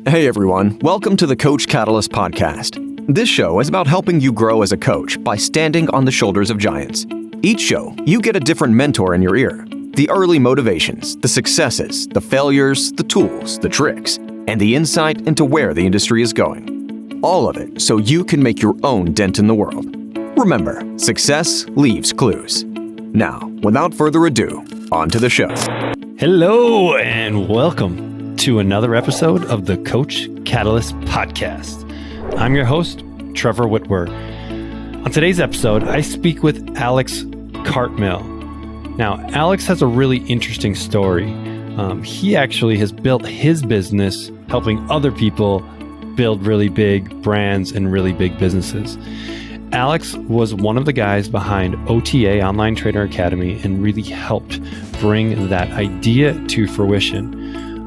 Hey everyone, welcome to the Coach Catalyst podcast. This show is about helping you grow as a coach by standing on the shoulders of giants. Each show, you get a different mentor in your ear. The early motivations, the successes, the failures, the tools, the tricks, and the insight into where the industry is going. All of it so you can make your own dent in the world. Remember, success leaves clues. Now, without further ado, on to the show. Hello and welcome to another episode of the Coach Catalyst podcast. I'm your host, Trevor Whitwer. On today's episode, I speak with Alex Cartmill. Now, Alex has a really interesting story. He actually has built his business helping other people build really big brands and really big businesses. Alex was one of the guys behind OTA, Online Trainer Academy, and really helped bring that idea to fruition.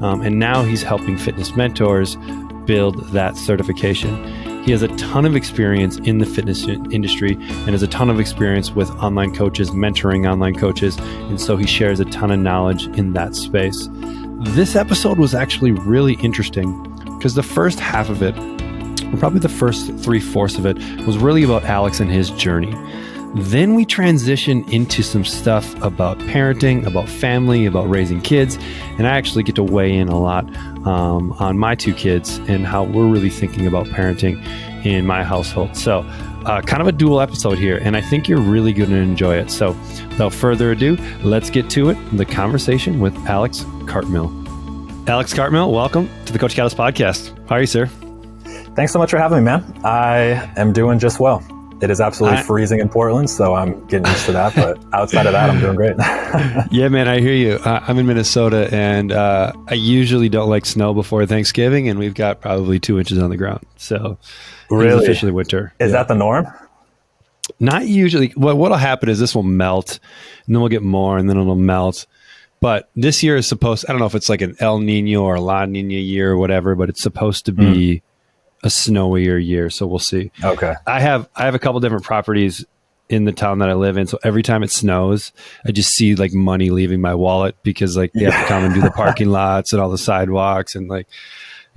And now he's helping fitness mentors build that certification. He has a ton of experience in the fitness industry and has a ton of experience with online coaches, mentoring online coaches. And so he shares a ton of knowledge in that space. This episode was actually really interesting because the first half of it, or probably the first 3/4 of it, was really about Alex and his journey. Then we transition into some stuff about parenting, about family, about raising kids. And I actually get to weigh in a lot on my two kids and how we're really thinking about parenting in my household. So kind of a dual episode here, and I think you're really going to enjoy it. So without further ado, let's get to it, the conversation with Alex Cartmill. Alex Cartmill, welcome to the Coach Catalyst podcast. How are you, sir? Thanks so much for having me, man. I am doing just well. It is absolutely freezing in Portland, so I'm getting used to that. But outside of that, I'm doing great. Yeah, man, I hear you. I'm in Minnesota, and I usually don't like snow before Thanksgiving, and we've got probably 2 inches on the ground. So really? It's officially winter. Is that the norm? Not usually. What'll happen is this will melt, and then we'll get more, and then it'll melt. But this year is supposed, I don't know if it's like an El Nino or La Nina year or whatever, but it's supposed to be a snowier year, so we'll see. Okay. I have a couple different properties in the town that I live in, so every time it snows, I just see like money leaving my wallet because like they have to come and do the parking lots and all the sidewalks and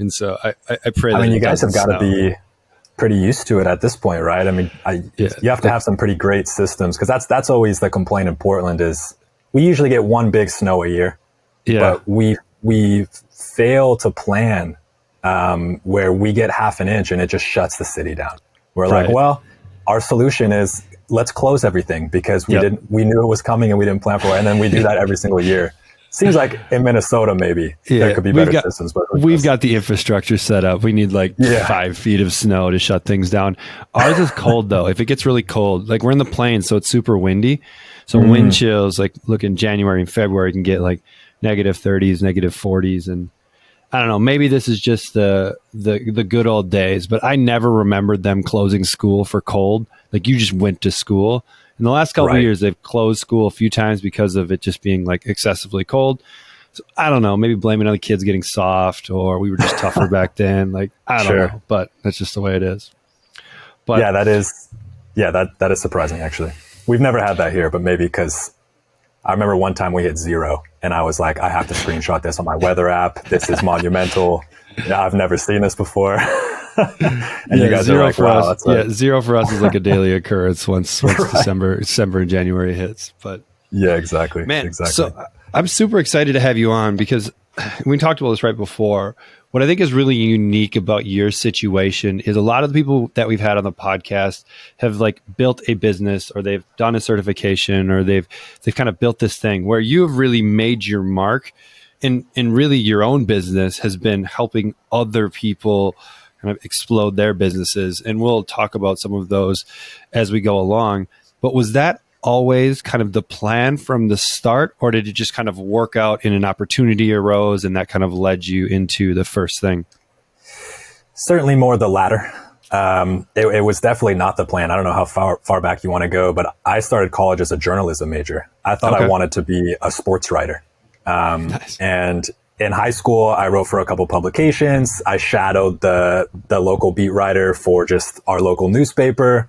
so I pray. I that mean, you guys have got to be pretty used to it at this point, right? I mean, you have to have some pretty great systems because that's always the complaint in Portland is we usually get one big snow a year, but we fail to plan. Where we get half an inch and it just shuts the city down. We're like, well, our solution is let's close everything because we knew it was coming and we didn't plan for it. And then we do that every single year. Seems like in Minnesota, maybe there could be better systems. But we've got the infrastructure set up. We need like 5 feet of snow to shut things down. Ours is cold though. If it gets really cold, like we're in the plains, so it's super windy. So wind chills, like look in January and February, can get like -30s, -40s. And I don't know, maybe this is just the good old days, but I never remembered them closing school for cold. Like you just went to school. In the last couple of years, they've closed school a few times because of it just being like excessively cold. So I don't know, maybe blaming on the kids getting soft or we were just tougher back then. Like, I don't know, but that's just the way it is. But that is surprising actually. We've never had that here, but maybe because I remember one time we hit 0 and I was like, I have to screenshot this on my weather app. This is monumental. I've never seen this before. And you guys are like, wow. Us, 0 for us is like a daily occurrence once December and January hits. But yeah, exactly. Man, exactly. So I'm super excited to have you on because we talked about this right before. What I think is really unique about your situation is a lot of the people that we've had on the podcast have like built a business or they've done a certification or they've kind of built this thing where you have really made your mark and really your own business has been helping other people kind of explode their businesses. And we'll talk about some of those as we go along. But was that always kind of the plan from the start, or did it just kind of work out and an opportunity arose and that kind of led you into the first thing? Certainly more the latter. It was definitely not the plan. I don't know how far back you want to go, but I started college as a journalism major. I thought I wanted to be a sports writer. Nice. And in high school, I wrote for a couple publications. I shadowed the local beat writer for just our local newspaper.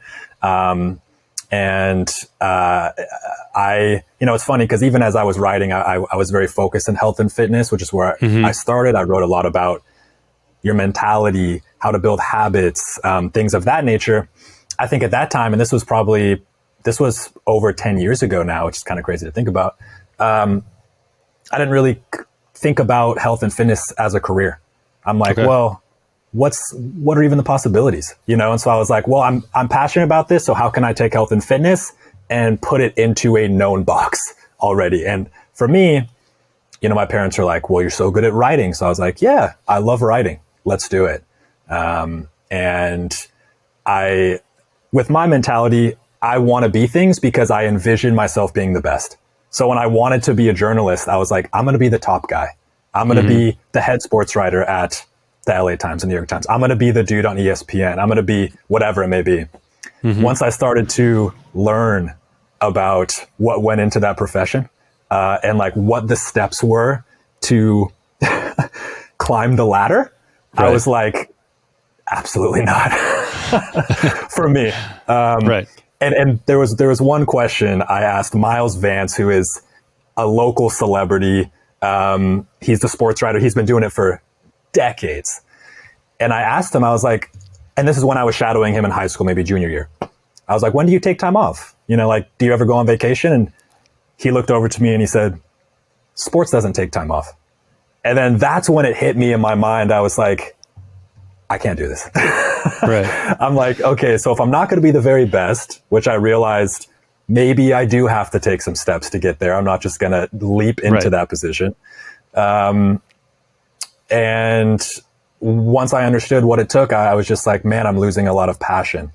And it's funny because even as I was writing, I was very focused in health and fitness, which is where I started. I wrote a lot about, your mentality, how to build habits, things of that nature. I think at that time, and this was over 10 years ago now, which is kind of crazy to think about. I didn't really think about health and fitness as a career. I'm like, well, what are even the possibilities? And so I was like, well, I'm passionate about this. So how can I take health and fitness and put it into a known box already? And for me, my parents are like, well, you're so good at writing. So I was like, yeah, I love writing. Let's do it. And with my mentality, I want to be things because I envision myself being the best. So when I wanted to be a journalist, I was like, I'm going to be the top guy. I'm going to be the head sports writer at the LA Times and New York Times. I'm going to be the dude on ESPN. I'm going to be whatever it may be. Once I started to learn about what went into that profession, and like what the steps were to climb the ladder, I was like, absolutely not for me. And there was one question I asked Miles Vance, who is a local celebrity. He's the sports writer. He's been doing it for decades. And I asked him, I was like, and this is when I was shadowing him in high school, maybe junior year. I was like, when do you take time off? Do you ever go on vacation? And he looked over to me and he said, sports doesn't take time off. And then that's when it hit me in my mind. I was like, I can't do this. I'm like, okay, so if I'm not going to be the very best, which I realized maybe I do have to take some steps to get there. I'm not just going to leap into that position. And once I understood what it took, I was just like, man, I'm losing a lot of passion.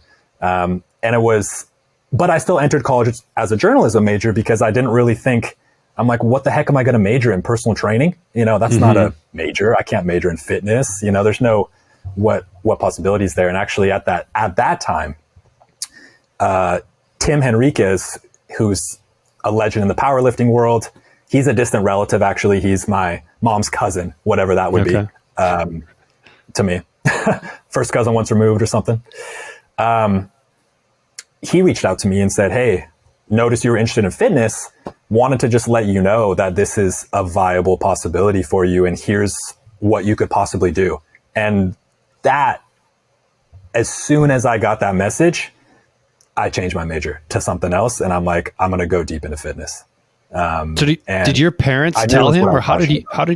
But I still entered college as a journalism major because I didn't really think, I'm like, what the heck am I going to major in? Personal training? That's not a major. I can't major in fitness. There's no, what possibilities there. And actually at that time, Tim Henriquez, who's a legend in the powerlifting world, he's a distant relative. Actually, he's my mom's cousin, whatever that would be, to me. First cousin once removed or something. He reached out to me and said, hey, noticed you were interested in fitness, wanted to just let you know that this is a viable possibility for you. And here's what you could possibly do. And that, as soon as I got that message, I changed my major to something else. And I'm like, I'm going to go deep into fitness. So did your parents tell him, or how did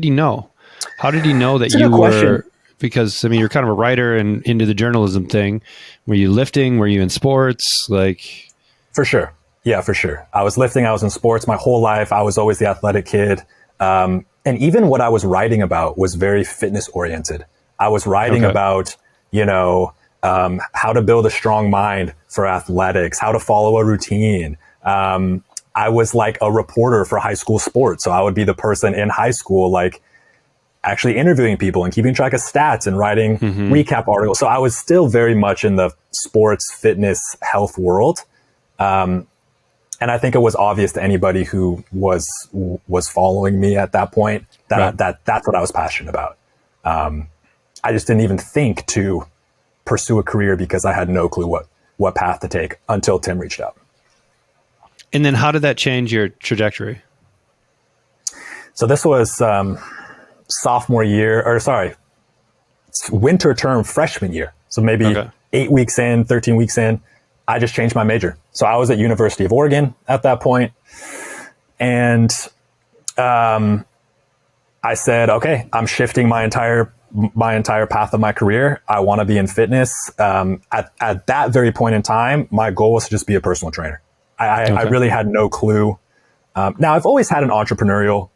he know? How did he know that you were, because you're kind of a writer and into the journalism thing. Were you lifting? Were you in sports? For sure. Yeah, for sure. I was lifting. I was in sports my whole life. I was always the athletic kid. And even what I was writing about was very fitness oriented. I was writing about, how to build a strong mind for athletics, how to follow a routine. I was like a reporter for high school sports. So I would be the person in high school, actually interviewing people and keeping track of stats and writing recap articles. So I was still very much in the sports, fitness, health world. And I think it was obvious to anybody who was following me at that point that that's what I was passionate about. I just didn't even think to pursue a career because I had no clue what path to take until Tim reached out. And then how did that change your trajectory? So this was winter term freshman year. So maybe 8 weeks in, 13 weeks in, I just changed my major. So I was at University of Oregon at that point. And I said, okay, I'm shifting my entire path of my career. I want to be in fitness. At that very point in time, my goal was to just be a personal trainer. I really had no clue. Now I've always had an entrepreneurial,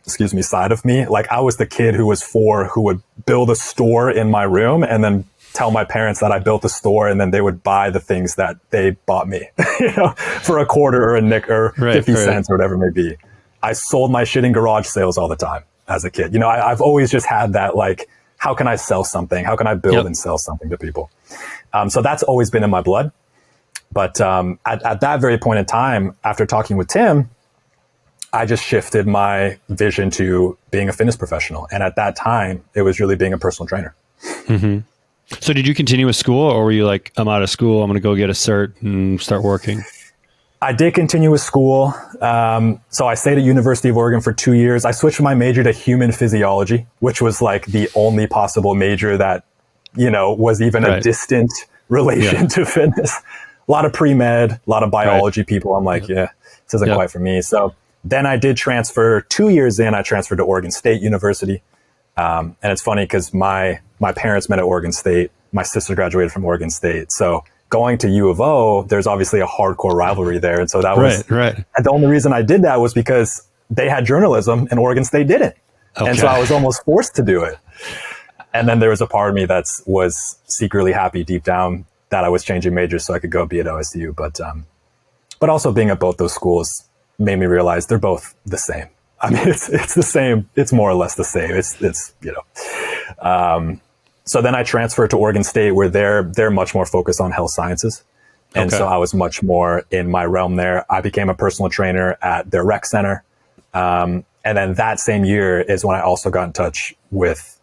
side of me. I was the kid who was 4 who would build a store in my room and then tell my parents that I built a store, and then they would buy the things that they bought me, for a quarter or a nick or 50 cents or whatever it may be. I sold my shit in garage sales all the time as a kid. I've always just had that, how can I sell something? How can I build and sell something to people? So that's always been in my blood. But at that very point in time, after talking with Tim, I just shifted my vision to being a fitness professional. And at that time, it was really being a personal trainer. Mm-hmm. So did you continue with school, or were you like, I'm out of school, I'm going to go get a cert and start working? I did continue with school. So I stayed at University of Oregon for 2 years. I switched my major to human physiology, which was like the only possible major that, was even a distant relation to fitness. A lot of pre-med, a lot of biology people. I'm like, this isn't quite for me. So then I did transfer 2 years in. I transferred to Oregon State University. And it's funny because my parents met at Oregon State. My sister graduated from Oregon State. So going to U of O, there's obviously a hardcore rivalry there. And so that was, and the only reason I did that was because they had journalism and Oregon State didn't. Okay. And so I was almost forced to do it. And then there was a part of me that was secretly happy deep down that I was changing majors so I could go be at OSU. But also being at both those schools made me realize they're both the same. I mean, it's the same. It's more or less the same. So then I transferred to Oregon State, where they're much more focused on health sciences. And so I was much more in my realm there. I became a personal trainer at their rec center. And then that same year is when I also got in touch with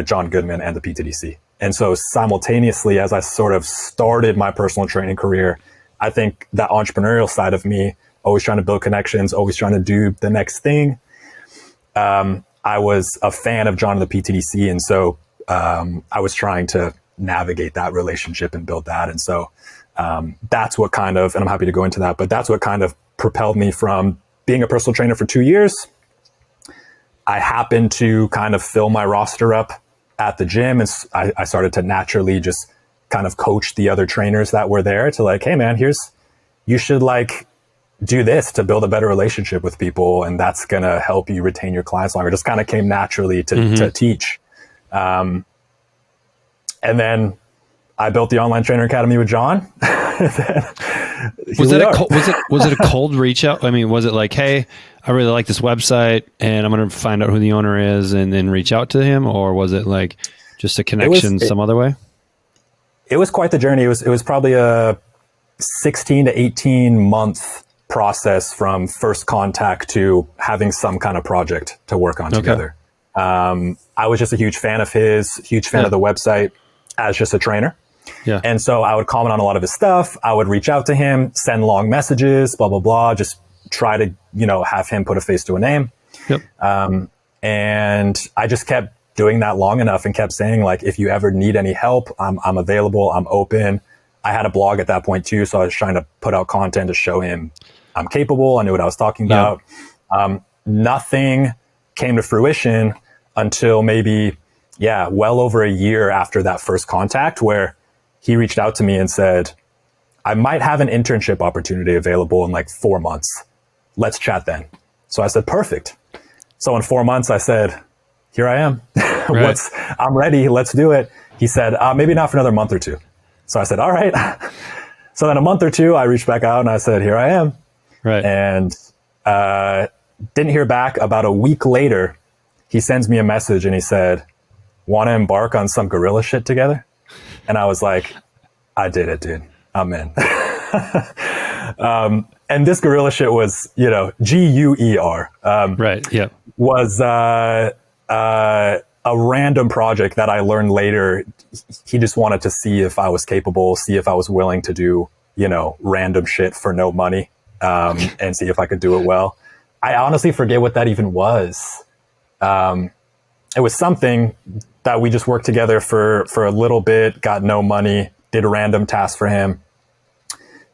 John Goodman and the PTDC. And so simultaneously, as I sort of started my personal training career, I think that entrepreneurial side of me, always trying to build connections, always trying to do the next thing. I was a fan of John and the PTDC. And so I was trying to navigate that relationship and build that. And so that's what kind of, and I'm happy to go into that, but that's what kind of propelled me from being a personal trainer for 2 years. I happened to kind of fill my roster up at the gym, and I started to naturally just kind of coach the other trainers that were there to like, hey man, you should like do this to build a better relationship with people, and that's going to help you retain your clients longer. It just kind of came naturally to teach. And then I built the Online Trainer Academy with John. Was it a cold reach out? I mean, was it like, hey, I really like this website and I'm going to find out who the owner is and then reach out to him? Or was it like just a connection some other way? It was quite the journey. It was probably a 16 to 18 month process from first contact to having some kind of project to work on together. I was just a huge fan of his, huge fan of the website as just a trainer. Yeah. And so I would comment on a lot of his stuff. I would reach out to him, send long messages, blah, blah, blah, just try to, have him put a face to a name. Yep. And I just kept doing that long enough and kept saying, like, if you ever need any help, I'm available. I'm open. I had a blog at that point too. So I was trying to put out content to show him I'm capable. I knew what I was talking about. Nothing came to fruition until maybe, well over a year after that first contact, where he reached out to me and said, I might have an internship opportunity available in like 4 months. Let's chat then. So I said, perfect. So in 4 months, I said, here I am. Right. I'm ready. Let's do it. He said, maybe not for another month or two. So I said, all right. So then a month or two, I reached back out and I said, here I am. Right. And didn't hear back. About a week later, he sends me a message and he said, want to embark on some guerrilla shit together? And I was like, I did it, dude. I'm in. And this guerrilla shit was, GUER. Right. Yeah. Was a random project that I learned later. He just wanted to see if I was capable, see if I was willing to do, random shit for no money, and see if I could do it well. I honestly forget what that even was. It was something that we just worked together for a little bit, got no money, did a random task for him.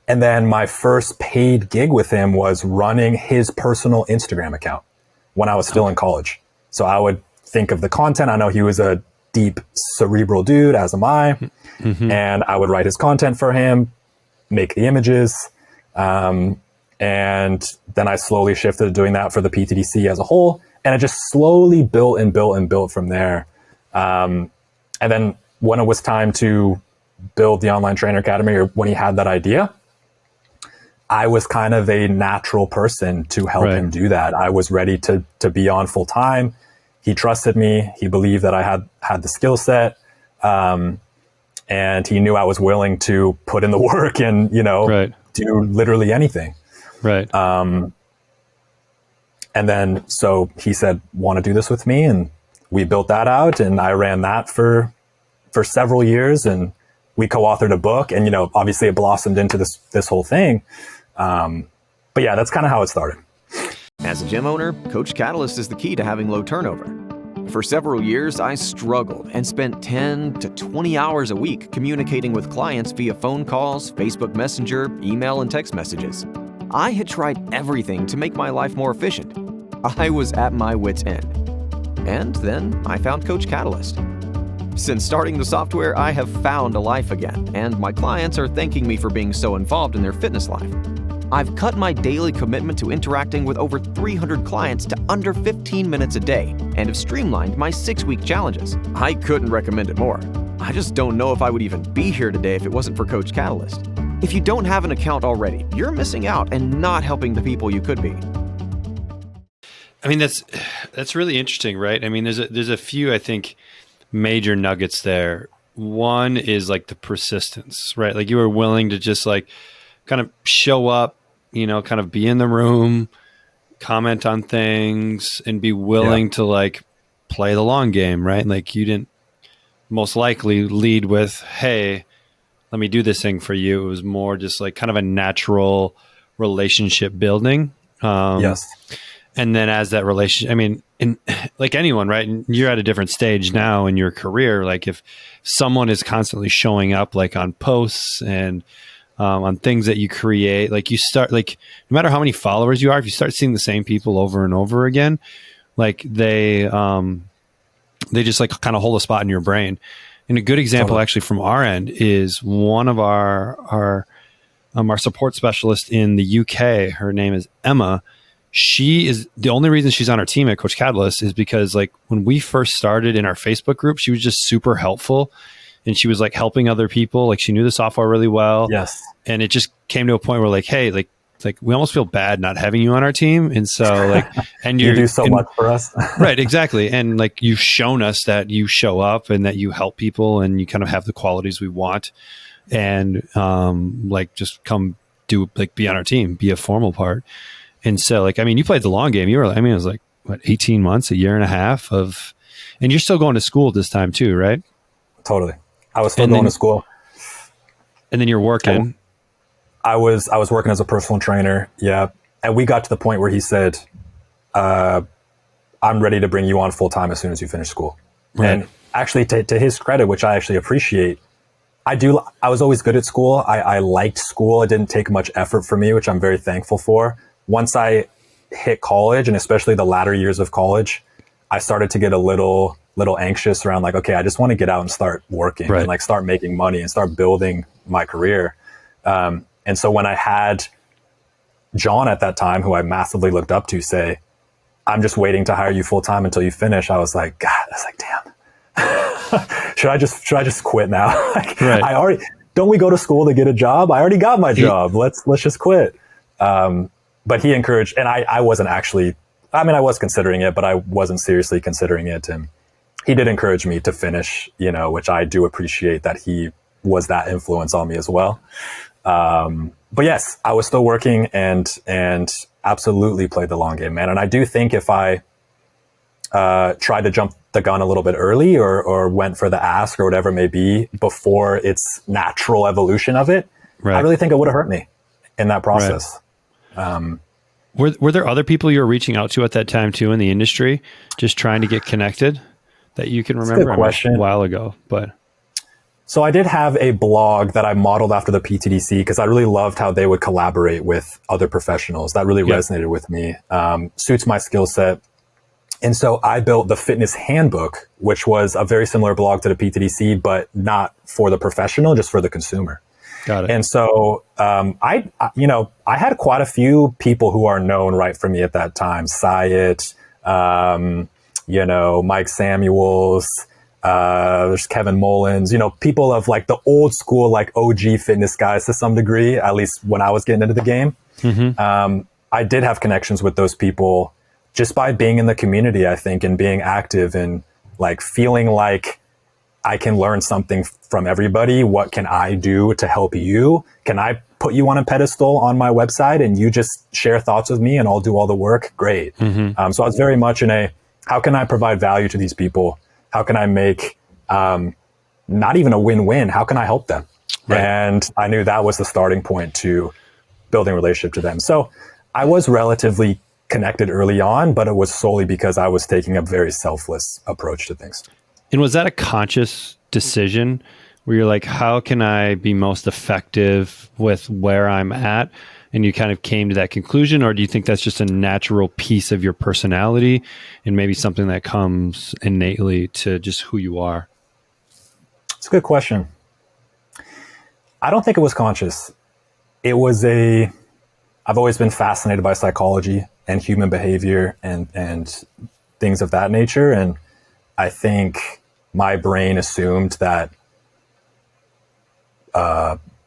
And then my first paid gig with him was running his personal Instagram account when I was still in college. So I would think of the content. I know he was a deep cerebral dude, as am I. Mm-hmm. And I would write his content for him, make the images. And then I slowly shifted to doing that for the PTDC as a whole. And it just slowly built and built and built from there. And then when it was time to build the Online Trainer Academy, or when he had that idea, I was kind of a natural person to help him do that. I was ready to be on full time. He trusted me. He believed that I had the skill set. And he knew I was willing to put in the work and, do literally anything. Right. And then, so he said, want to do this with me? And we built that out, and I ran that for several years, and we co-authored a book, and, obviously it blossomed into this whole thing. But yeah, that's kind of how it started. As a gym owner, Coach Catalyst is the key to having low turnover. For several years, I struggled and spent 10 to 20 hours a week communicating with clients via phone calls, Facebook Messenger, email, and text messages. I had tried everything to make my life more efficient. I was at my wit's end. And then I found Coach Catalyst. Since starting the software, I have found a life again, and my clients are thanking me for being so involved in their fitness life. I've cut my daily commitment to interacting with over 300 clients to under 15 minutes a day and have streamlined my 6-week challenges. I couldn't recommend it more. I just don't know if I would even be here today if it wasn't for Coach Catalyst. If you don't have an account already, you're missing out and not helping the people you could be. I mean, that's really interesting, right? I mean, there's a few, I think, major nuggets there. One is like the persistence, right? Like you were willing to just like kind of show up, kind of be in the room, comment on things, and be willing to like play the long game, right? Like you didn't most likely lead with, hey, let me do this thing for you. It was more just like kind of a natural relationship building. Yes. And then as that relationship, I mean, like anyone, right? And you're at a different stage now in your career. Like if someone is constantly showing up like on posts and on things that you create, like you start, like no matter how many followers you are, if you start seeing the same people over and over again, like they just like kind of hold a spot in your brain. And a good example actually from our end is one of our support specialists in the UK. Her name is Emma. She is the only reason she's on our team at Coach Catalyst is because like when we first started in our Facebook group, she was just super helpful and she was like helping other people. Like she knew the software really well. Yes. And it just came to a point where like, hey, like we almost feel bad not having you on our team. And so like, and you do so much for us. Right. Exactly. And like you've shown us that you show up and that you help people and you kind of have the qualities we want and like just come do like be on our team, be a formal part. And so like, I mean, you played the long game. You were, I mean, it was like what, 18 months, a year and a half of, and you're still going to school this time too, right? Totally. I was still going to school. And then you're working. I was working as a personal trainer. Yeah. And we got to the point where he said, I'm ready to bring you on full time as soon as you finish school. Right. And actually to his credit, which I actually appreciate, I was always good at school. I liked school. It didn't take much effort for me, which I'm very thankful for. Once I hit college, and especially the latter years of college, I started to get a little anxious around like, okay, I just want to get out and start working and like start making money and start building my career. And so when I had John at that time, who I massively looked up to, say, I'm just waiting to hire you full time until you finish, I was like, God, I was like, damn, should I just quit now? Like, right. Don't we go to school to get a job? I already got my job. Let's just quit. But he encouraged, and I wasn't actually, I mean, I was considering it, but I wasn't seriously considering it. And he did encourage me to finish, which I do appreciate that he was that influence on me as well. But yes, I was still working and absolutely played the long game, man. And I do think if I tried to jump the gun a little bit early or went for the ask or whatever it may be before its natural evolution of it, I really think it would have hurt me in that process. Right. Were there other people you were reaching out to at that time too in the industry, just trying to get connected that you can remember? That's a good question. A while ago, but. So I did have a blog that I modeled after the PTDC because I really loved how they would collaborate with other professionals. That really resonated with me, suits my skill set. And so I built the Fitness Handbook, which was a very similar blog to the PTDC, but not for the professional, just for the consumer. Got it. And so I had quite a few people who are known right for me at that time. Syed, Mike Samuels, there's Kevin Mullins, people of like the old school, like OG fitness guys to some degree, at least when I was getting into the game. Mm-hmm. I did have connections with those people just by being in the community, I think, and being active and like feeling like I can learn something from everybody. What can I do to help you? Can I put you on a pedestal on my website and you just share thoughts with me and I'll do all the work? Great. Mm-hmm. So I was very much in how can I provide value to these people? How can I make not even a win-win? How can I help them? Right. And I knew that was the starting point to building a relationship to them. So I was relatively connected early on, but it was solely because I was taking a very selfless approach to things. And was that a conscious decision where you're like, how can I be most effective with where I'm at? And you kind of came to that conclusion, or do you think that's just a natural piece of your personality and maybe something that comes innately to just who you are? It's a good question. I don't think it was conscious. I've always been fascinated by psychology and human behavior and things of that nature. And I think my brain assumed that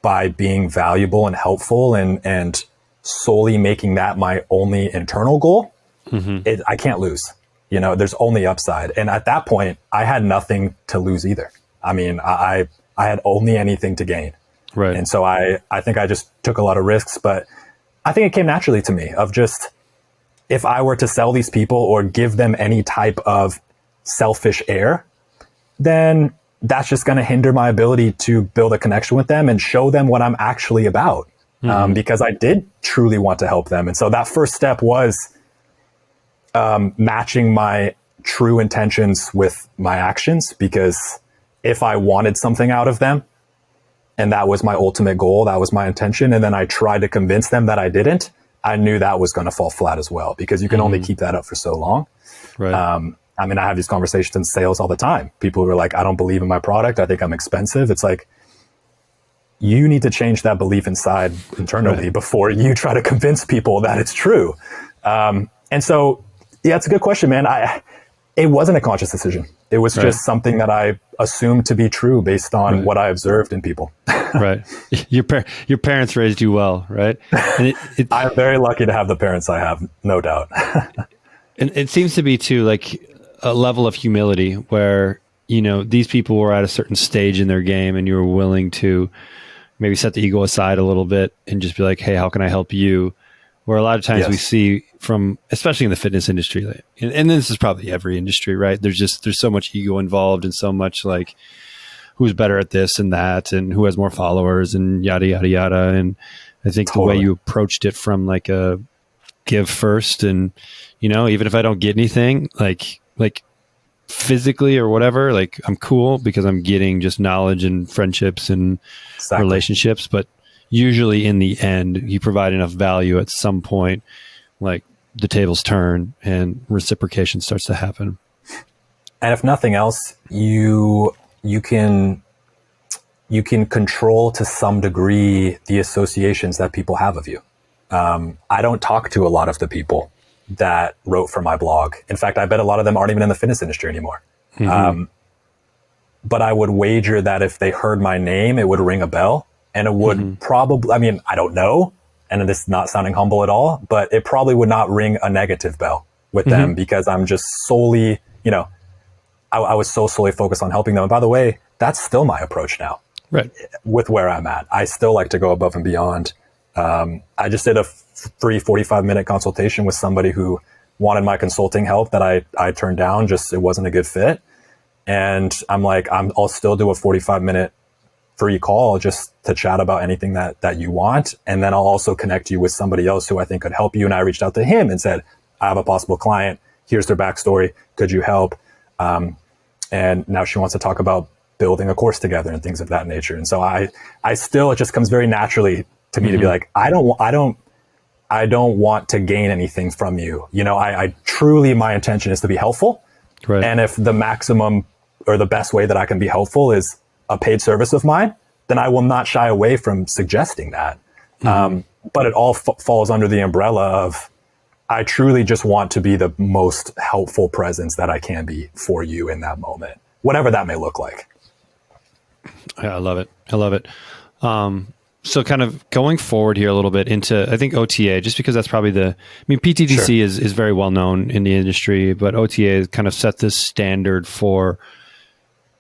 by being valuable and helpful and solely making that my only internal goal, I can't lose. There's only upside. And at that point, I had nothing to lose either. I mean, I had only anything to gain. Right. And so I think I just took a lot of risks, but I think it came naturally to me of just, if I were to sell these people or give them any type of selfish air, then that's just going to hinder my ability to build a connection with them and show them what I'm actually about. Because I did truly want to help them. And so that first step was matching my true intentions with my actions, because if I wanted something out of them, and that was my ultimate goal, that was my intention, and then I tried to convince them that I didn't, I knew that was going to fall flat as well, because you can only keep that up for so long. Right. I mean, I have these conversations in sales all the time. People who are like, I don't believe in my product. I think I'm expensive. It's like, you need to change that belief inside internally before you try to convince people that it's true. And so, yeah, it's a good question, man. It wasn't a conscious decision. It was just something that I assumed to be true based on what I observed in people. Right. Your parents raised you well, right? And I'm very lucky to have the parents I have, no doubt. And it seems to be too like a level of humility where, these people were at a certain stage in their game and you were willing to maybe set the ego aside a little bit and just be like, hey, how can I help you? Where a lot of times we see from, especially in the fitness industry, and this is probably every industry, right? There's so much ego involved and so much like who's better at this and that and who has more followers and yada, yada, yada. And I think the way you approached it from like a give first and, even if I don't get anything, like physically or whatever, like I'm cool because I'm getting just knowledge and friendships and relationships. But usually in the end, you provide enough value at some point, like the tables turn and reciprocation starts to happen. And if nothing else, you can control to some degree the associations that people have of you. I don't talk to a lot of the people that wrote for my blog. In fact, I bet a lot of them aren't even in the fitness industry anymore. But I would wager that if they heard my name, it would ring a bell. And it would probably, I mean, I don't know, and this is not sounding humble at all, but it probably would not ring a negative bell with them because I'm just solely, I was so solely focused on helping them. And by the way, that's still my approach now. Right. With where I'm at. I still like to go above and beyond. I just did a free 45-minute consultation with somebody who wanted my consulting help that I turned down, just it wasn't a good fit. And I'm like, I'll still do a 45-minute free call just to chat about anything that you want. And then I'll also connect you with somebody else who I think could help you. And I reached out to him and said, I have a possible client. Here's their backstory. Could you help? And now she wants to talk about building a course together and things of that nature. And so I still, it just comes very naturally to me to be like, I don't want to gain anything from you. I truly, my intention is to be helpful. Right. And if the maximum or the best way that I can be helpful is a paid service of mine, then I will not shy away from suggesting that. But it all falls under the umbrella of, I truly just want to be the most helpful presence that I can be for you in that moment, whatever that may look like. Yeah, I love it. So kind of going forward here a little bit into, I think OTA, just because that's probably PTDC is very well known in the industry, but OTA kind of set this standard for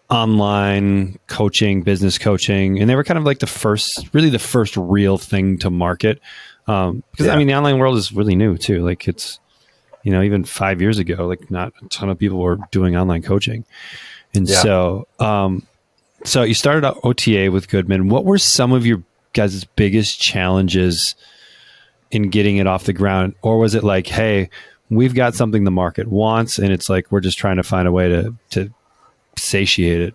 online coaching, business coaching. And they were kind of like the first real thing to market. Because the online world is really new too. Like it's, even 5 years ago, like not a ton of people were doing online coaching. And so you started out OTA with Goodman. What were some of your guys' biggest challenges in getting it off the ground? Or was it like, hey, we've got something the market wants, and it's like, we're just trying to find a way to satiate it?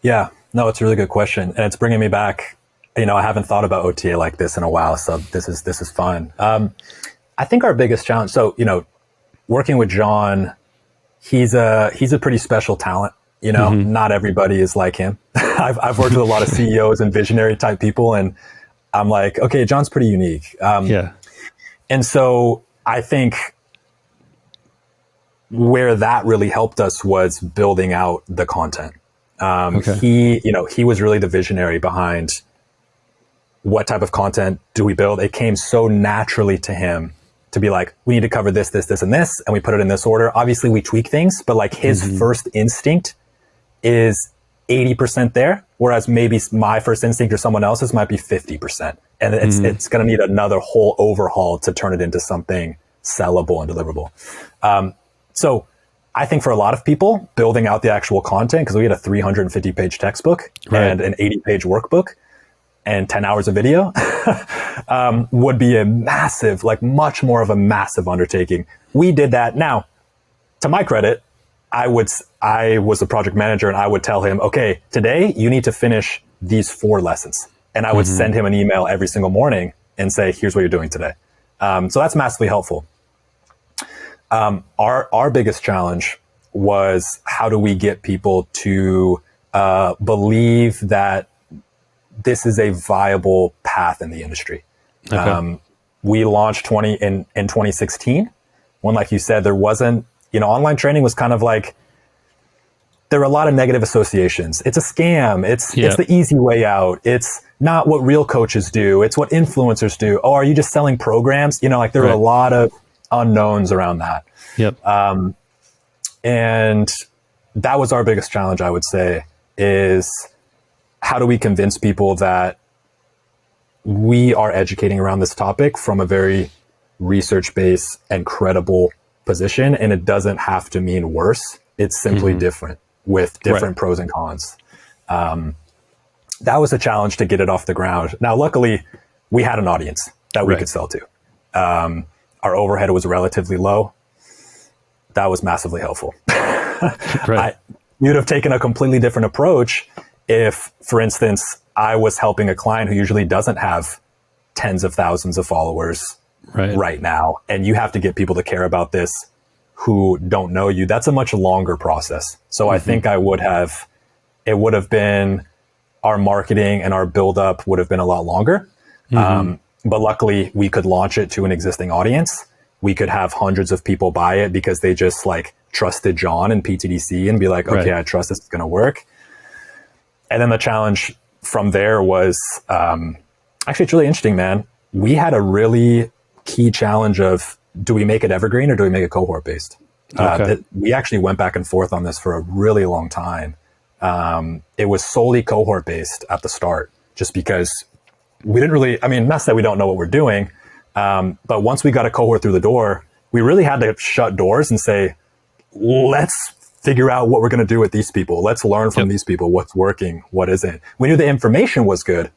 Yeah, no, it's a really good question. And it's bringing me back. I haven't thought about OTA like this in a while. So this is fun. I think our biggest challenge, so, working with John, he's a pretty special talent. Not everybody is like him. I've worked with a lot of CEOs and visionary type people, and I'm like, okay, John's pretty unique. And so I think where that really helped us was building out the content. He was really the visionary behind what type of content do we build. It came so naturally to him to be like, we need to cover this, this, this, and this, and we put it in this order. Obviously we tweak things, but like his first instinct is 80% there, whereas maybe my first instinct or someone else's might be 50%. And it's going to need another whole overhaul to turn it into something sellable and deliverable. So I think for a lot of people, building out the actual content, because we had a 350-page textbook and an 80-page workbook and 10 hours of video, would be a massive, like much more of a massive undertaking. We did that. Now, to my credit, I was the project manager, and I would tell him, okay, today you need to finish these 4 lessons. And I would send him an email every single morning and say, here's what you're doing today. So that's massively helpful. Our biggest challenge was, how do we get people to believe that this is a viable path in the industry? Okay. We launched in 2016, when, like you said, there wasn't, online training was kind of like, there were a lot of negative associations. It's a scam. It's the easy way out. It's not what real coaches do. It's what influencers do. Oh, are you just selling programs? There were a lot of unknowns around that. And that was our biggest challenge, I would say, is how do we convince people that we are educating around this topic from a very research-based and credible position, and it doesn't have to mean worse. It's simply different, with different pros and cons. That was a challenge to get it off the ground. Now, luckily, we had an audience that we could sell to. Our overhead was relatively low. That was massively helpful. You'd have taken a completely different approach if, for instance, I was helping a client who usually doesn't have tens of thousands of followers right now, and you have to get people to care about this who don't know you. That's a much longer process. So I think it would have been, our marketing and our buildup would have been a lot longer. But luckily we could launch it to an existing audience. We could have hundreds of people buy it because they just like trusted John and PTDC and be like, okay, I trust this is going to work. And then the challenge from there was, actually, it's really interesting, man. We had a really key challenge of, do we make it evergreen or do we make it cohort based? We actually went back and forth on this for a really long time. It was solely cohort based at the start, just because we didn't really, not that we don't know what we're doing. But once we got a cohort through the door, we really had to shut doors and say, let's figure out what we're going to do with these people. Let's learn from these people, what's working, what isn't. We knew the information was good,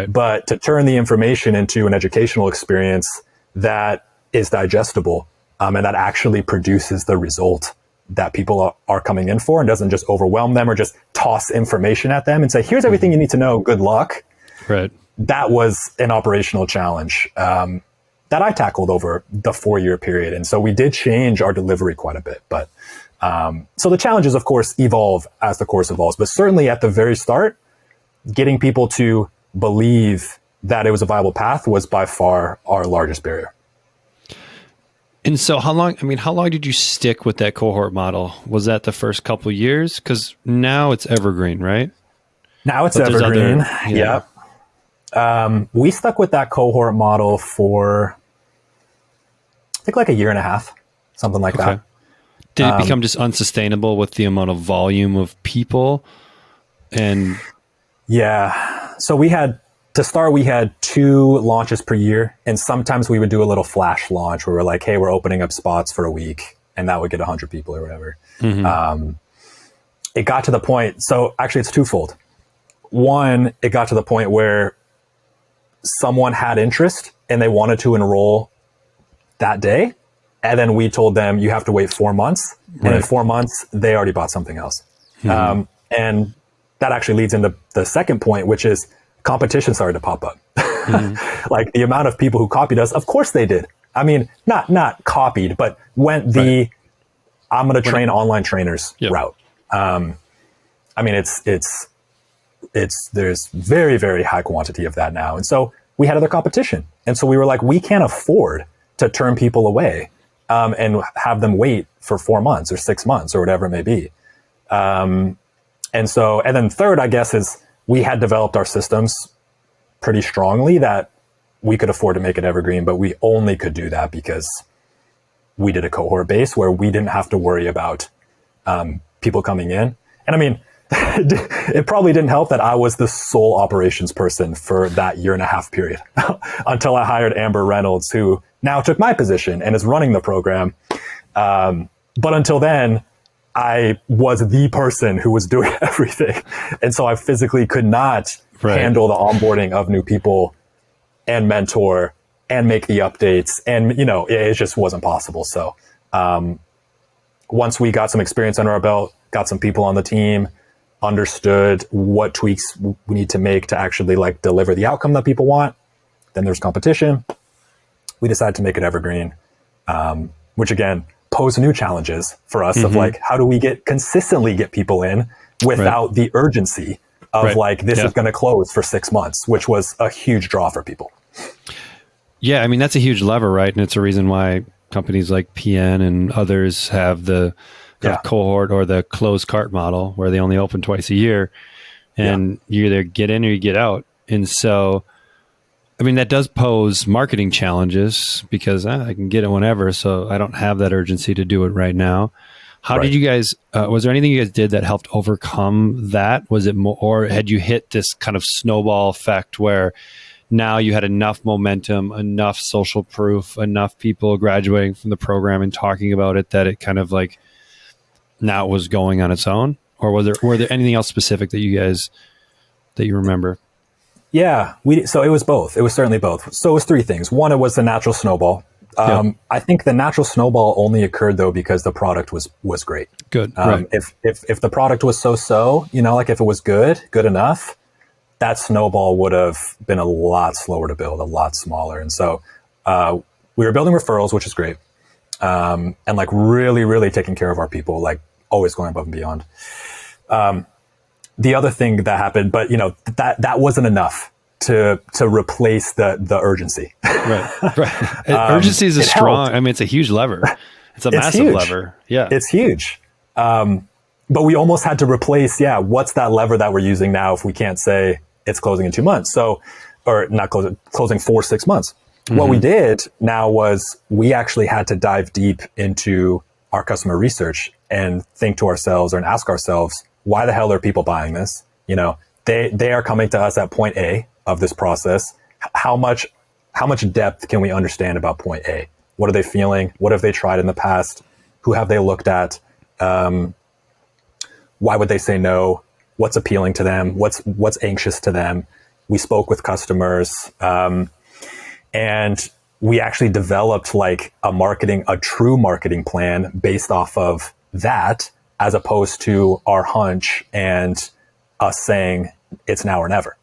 but to turn the information into an educational experience that is digestible, and that actually produces the result that people are coming in for, and doesn't just overwhelm them or just toss information at them and say, here's everything you need to know, good luck. That was an operational challenge that I tackled over the 4-year period. And so we did change our delivery quite a bit. But so the challenges, of course, evolve as the course evolves. But certainly at the very start, getting people to believe that it was a viable path was by far our largest barrier. And so how long did you stick with that cohort model? Was that the first couple of years? Because now it's evergreen, right? Now it's evergreen. We stuck with that cohort model for, I think, like a year and a half, something like that. Did it become just unsustainable with the amount of volume of people? And so we had 2 launches per year, and sometimes we would do a little flash launch where we're like, hey, we're opening up spots for a week, and that would get 100 people or whatever. It got to the point, so actually it's twofold. One, it got to the point where someone had interest and they wanted to enroll that day. And then we told them, you have to wait 4 months. And in 4 months, they already bought something else. And that actually leads into the second point, which is competition started to pop up. Like the amount of people who copied us, of course they did. I mean, not copied, but went the, I'm going to train online trainers route. I mean, there's very, very high quantity of that now. And so we had other competition. And so we were like, we can't afford to turn people away, and have them wait for 4 months or 6 months or whatever it may be. And then third, I guess, is we had developed our systems pretty strongly that we could afford to make it evergreen, but we only could do that because we did a cohort base where we didn't have to worry about people coming in. And I mean, it probably didn't help that I was the sole operations person for that 1.5 year period until I hired Amber Reynolds, who now took my position and is running the program. But until then, I was the person who was doing everything. And so I physically could not handle the onboarding of new people and mentor and make the updates. And, it just wasn't possible. So once we got some experience under our belt, got some people on the team, understood what tweaks we need to make to actually deliver the outcome that people want, then there's competition. We decided to make it evergreen, which again, posed new challenges for us of how do we consistently get people in without the urgency of this is going to close for 6 months, which was a huge draw for people. Yeah. I mean, that's a huge lever, right? And it's a reason why companies like PN and others have the cohort or the closed cart model where they only open twice a year, and you either get in or you get out. And so, I mean, that does pose marketing challenges because I can get it whenever, so I don't have that urgency to do it right now. How did you guys, was there anything you guys did that helped overcome that? Was it more, or had you hit this kind of snowball effect where now you had enough momentum, enough social proof, enough people graduating from the program and talking about it that it kind of now it was going on its own? Or were there anything else specific that you remember? Yeah, so it was both. It was certainly both. So it was 3 things. One, it was the natural snowball. I think the natural snowball only occurred though because the product was great. Good. If the product was so, if it was good enough, that snowball would have been a lot slower to build, a lot smaller. And so we were building referrals, which is great. And really, really taking care of our people, always going above and beyond. The other thing that happened, but that wasn't enough to replace the urgency. Right. Urgency is strong. I mean, it's a huge lever. It's a massive lever. Yeah. It's huge. But we almost had to replace, what's that lever that we're using now if we can't say it's closing in 2 months? So, or not closing 4, 6 months. What we did now was we actually had to dive deep into our customer research and think to ourselves and ask ourselves, why the hell are people buying this? They are coming to us at point A of this process. How much depth can we understand about point A? What are they feeling? What have they tried in the past? Who have they looked at? Why would they say no? What's appealing to them? What's anxious to them? We spoke with customers, and we actually developed a true marketing plan based off of that, as opposed to our hunch and us saying it's now or never.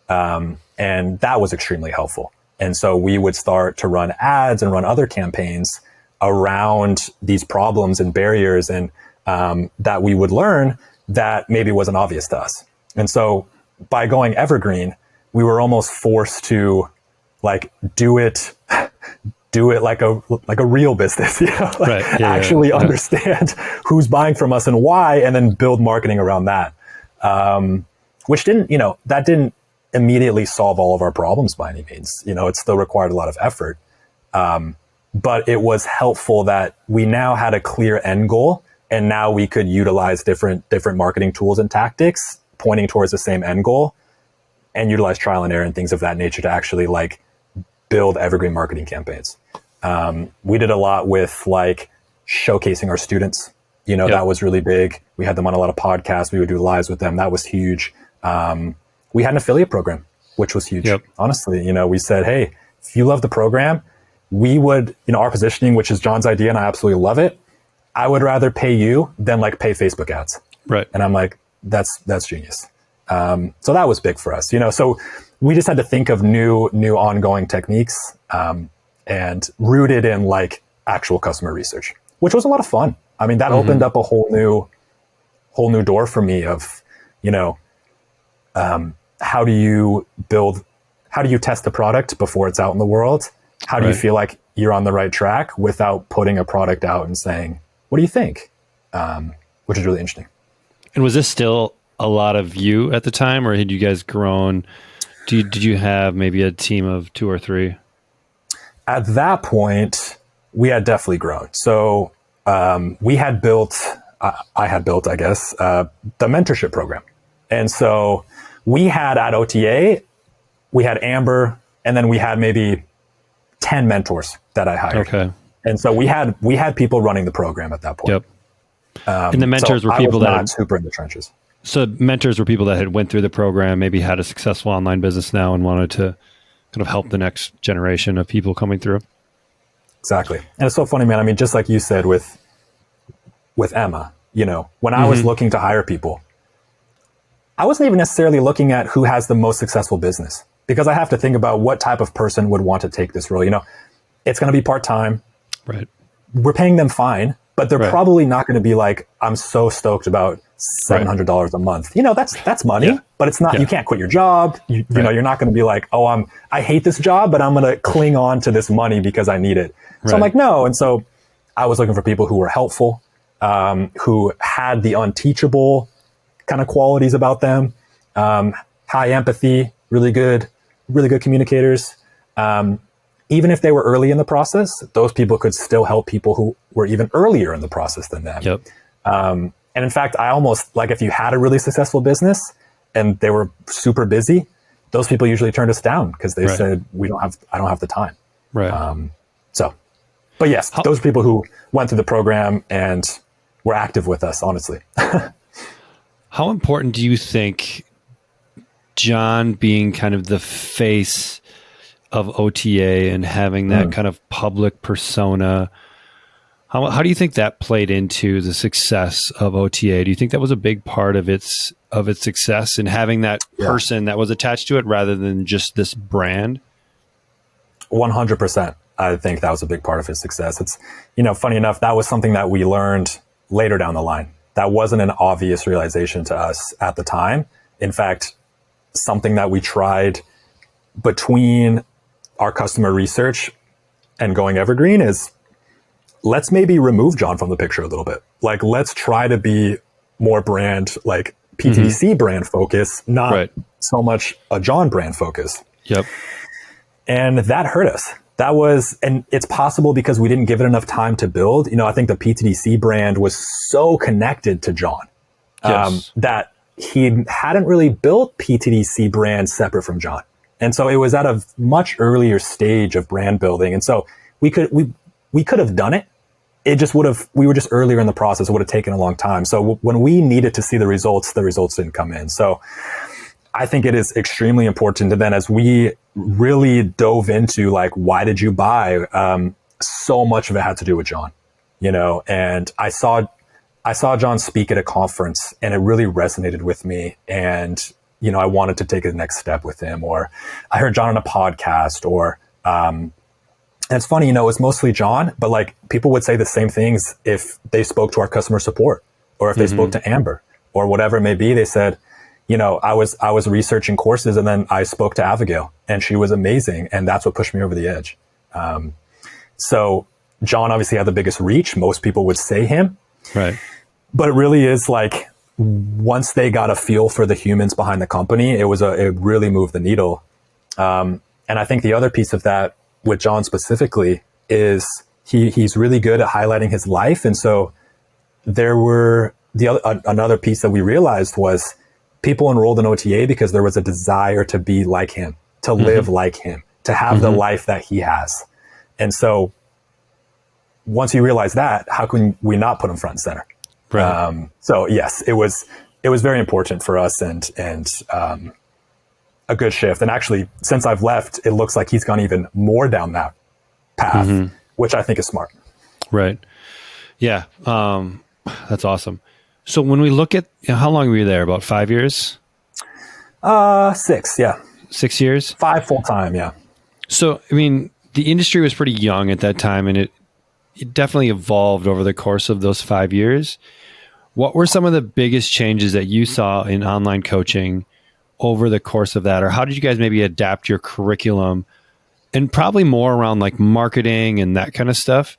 And that was extremely helpful. And so we would start to run ads and run other campaigns around these problems and barriers, and that we would learn that maybe wasn't obvious to us. And so by going evergreen, we were almost forced to do it like a real business, actually understand who's buying from us and why, and then build marketing around that. Which didn't immediately solve all of our problems by any means. It still required a lot of effort. But it was helpful that we now had a clear end goal, and now we could utilize different marketing tools and tactics pointing towards the same end goal, and utilize trial and error and things of that nature to actually build evergreen marketing campaigns. We did a lot with showcasing our students. That was really big. We had them on a lot of podcasts. We would do lives with them. That was huge. We had an affiliate program, which was huge. Honestly, we said, hey, if you love the program, we would, our positioning, which is John's idea, and I absolutely love it. I would rather pay you than like pay Facebook ads. Right. And I'm like, that's genius. So that was big for us, so we just had to think of new ongoing techniques, and rooted in like actual customer research, which was a lot of fun. I mean, that opened up a whole new door for me of, how do you test a product before it's out in the world? How do you feel like you're on the right track without putting a product out and saying, what do you think? Which is really interesting. And was this still a lot of you at the time, or had you guys grown? Did you have maybe a team of 2 or 3? At that point, we had definitely grown. So we had built, I had built, I guess, the mentorship program. And so we had at OTA, we had Amber, and then we had maybe 10 mentors that I hired. Okay. And so we had people running the program at that point. Yep. And the mentors were people that not super in the trenches. So mentors were people that had went through the program, maybe had a successful online business now and wanted to kind of help the next generation of people coming through. Exactly. And it's so funny, man. I mean, just like you said with Emma, when I was looking to hire people, I wasn't even necessarily looking at who has the most successful business, because I have to think about what type of person would want to take this role. It's going to be part-time. Right. We're paying them fine, but they're probably not going to be like, I'm so stoked about $700 a month. That's money, but it's not, you can't quit your job. You know, you're not going to be like, I hate this job, but I'm going to cling on to this money because I need it. So I'm like, no. And so I was looking for people who were helpful, who had the unteachable kind of qualities about them, high empathy, really good communicators. Even if they were early in the process, those people could still help people who were even earlier in the process than them. Yep. And in fact, I almost like, if you had a really successful business and they were super busy, those people usually turned us down because they said, I don't have the time. Right. But yes, those people who went through the program and were active with us, honestly. How important do you think John being kind of the face of OTA and having that kind of public persona, how do you think that played into the success of OTA? Do you think that was a big part of its success, and having that person that was attached to it rather than just this brand? 100%. I think that was a big part of his success. It's, funny enough, that was something that we learned later down the line. That wasn't an obvious realization to us at the time. In fact, something that we tried between our customer research and going evergreen is, let's maybe remove John from the picture a little bit. Like, let's try to be more brand, like PTC brand focus, not so much a John brand focus. Yep. And that hurt us. And it's possible because we didn't give it enough time to build. I think the PTDC brand was so connected to John that he hadn't really built PTDC brand separate from John. And so it was at a much earlier stage of brand building. And so we could have done it. It just we were just earlier in the process. It would have taken a long time. So when we needed to see the results didn't come in. So I think it is extremely important. And then as we really dove into like, why did you buy? So much of it had to do with John, and I saw John speak at a conference and it really resonated with me. And, I wanted to take the next step with him, or I heard John on a podcast, or, and it's funny, it's mostly John, but like people would say the same things if they spoke to our customer support, or if they spoke to Amber, or whatever it may be. They said, I was researching courses, and then I spoke to Abigail and she was amazing. And that's what pushed me over the edge. So John obviously had the biggest reach. Most people would say him. Right. But it really is like, once they got a feel for the humans behind the company, it really moved the needle. And I think the other piece of that with John specifically is he's really good at highlighting his life. And so another piece that we realized was people enrolled in OTA because there was a desire to be like him, to live like him, to have the life that he has. And so once you realize that, how can we not put him front and center? Right. So yes, it was very important for us. And a good shift. And actually, since I've left, it looks like he's gone even more down that path, which I think is smart. Right. Yeah. That's awesome. So when we look at, how long were you there? About 5 years? 6. Yeah. 6 years? 5 full time. Yeah. So, I mean, the industry was pretty young at that time, and it definitely evolved over the course of those 5 years. What were some of the biggest changes that you saw in online coaching over the course of that? Or how did you guys maybe adapt your curriculum, and probably more around like marketing and that kind of stuff?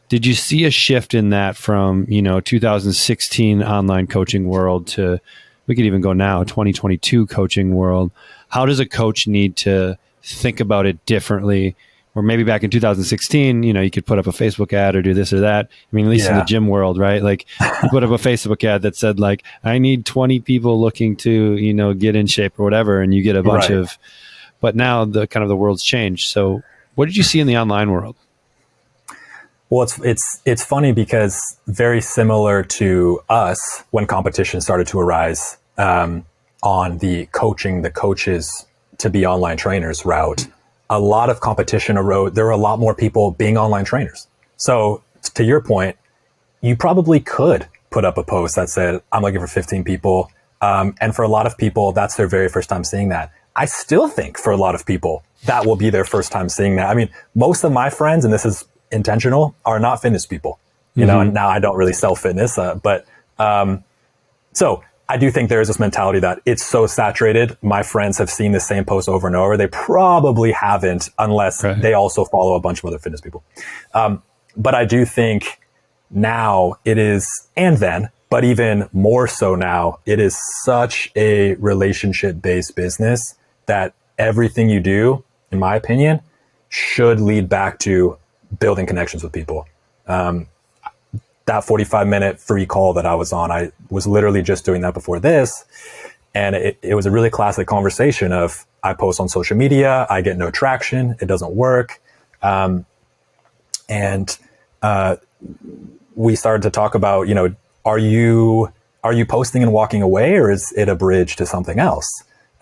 Did you see a shift in that from, 2016 online coaching world to, we could even go now, 2022 coaching world? How does a coach need to think about it differently? Or maybe back in 2016, you could put up a Facebook ad or do this or that. I mean, at least in the gym world, right? Like you put up a Facebook ad that said like, I need 20 people looking to, get in shape or whatever. And you get a bunch of, but now the world's changed. So what did you see in the online world? Well, it's funny because very similar to us, when competition started to arise on the coaches to be online trainers route, a lot of competition arose. There were a lot more people being online trainers. So to your point, you probably could put up a post that said, I'm looking for 15 people. And for a lot of people, that's their very first time seeing that. I still think for a lot of people, that will be their first time seeing that. I mean, most of my friends, and this is intentional, are not fitness people, and now I don't really sell fitness, so I do think there is this mentality that it's so saturated. My friends have seen the same post over and over. They probably haven't unless they also follow a bunch of other fitness people. But I do think now it is, and then, but even more so now, it is such a relationship-based business that everything you do, in my opinion, should lead back to building connections with people. That 45-minute free call that I was on, I was literally just doing that before this. And it was a really classic conversation of, I post on social media, I get no traction, it doesn't work. And we started to talk about, are you posting and walking away, or is it a bridge to something else?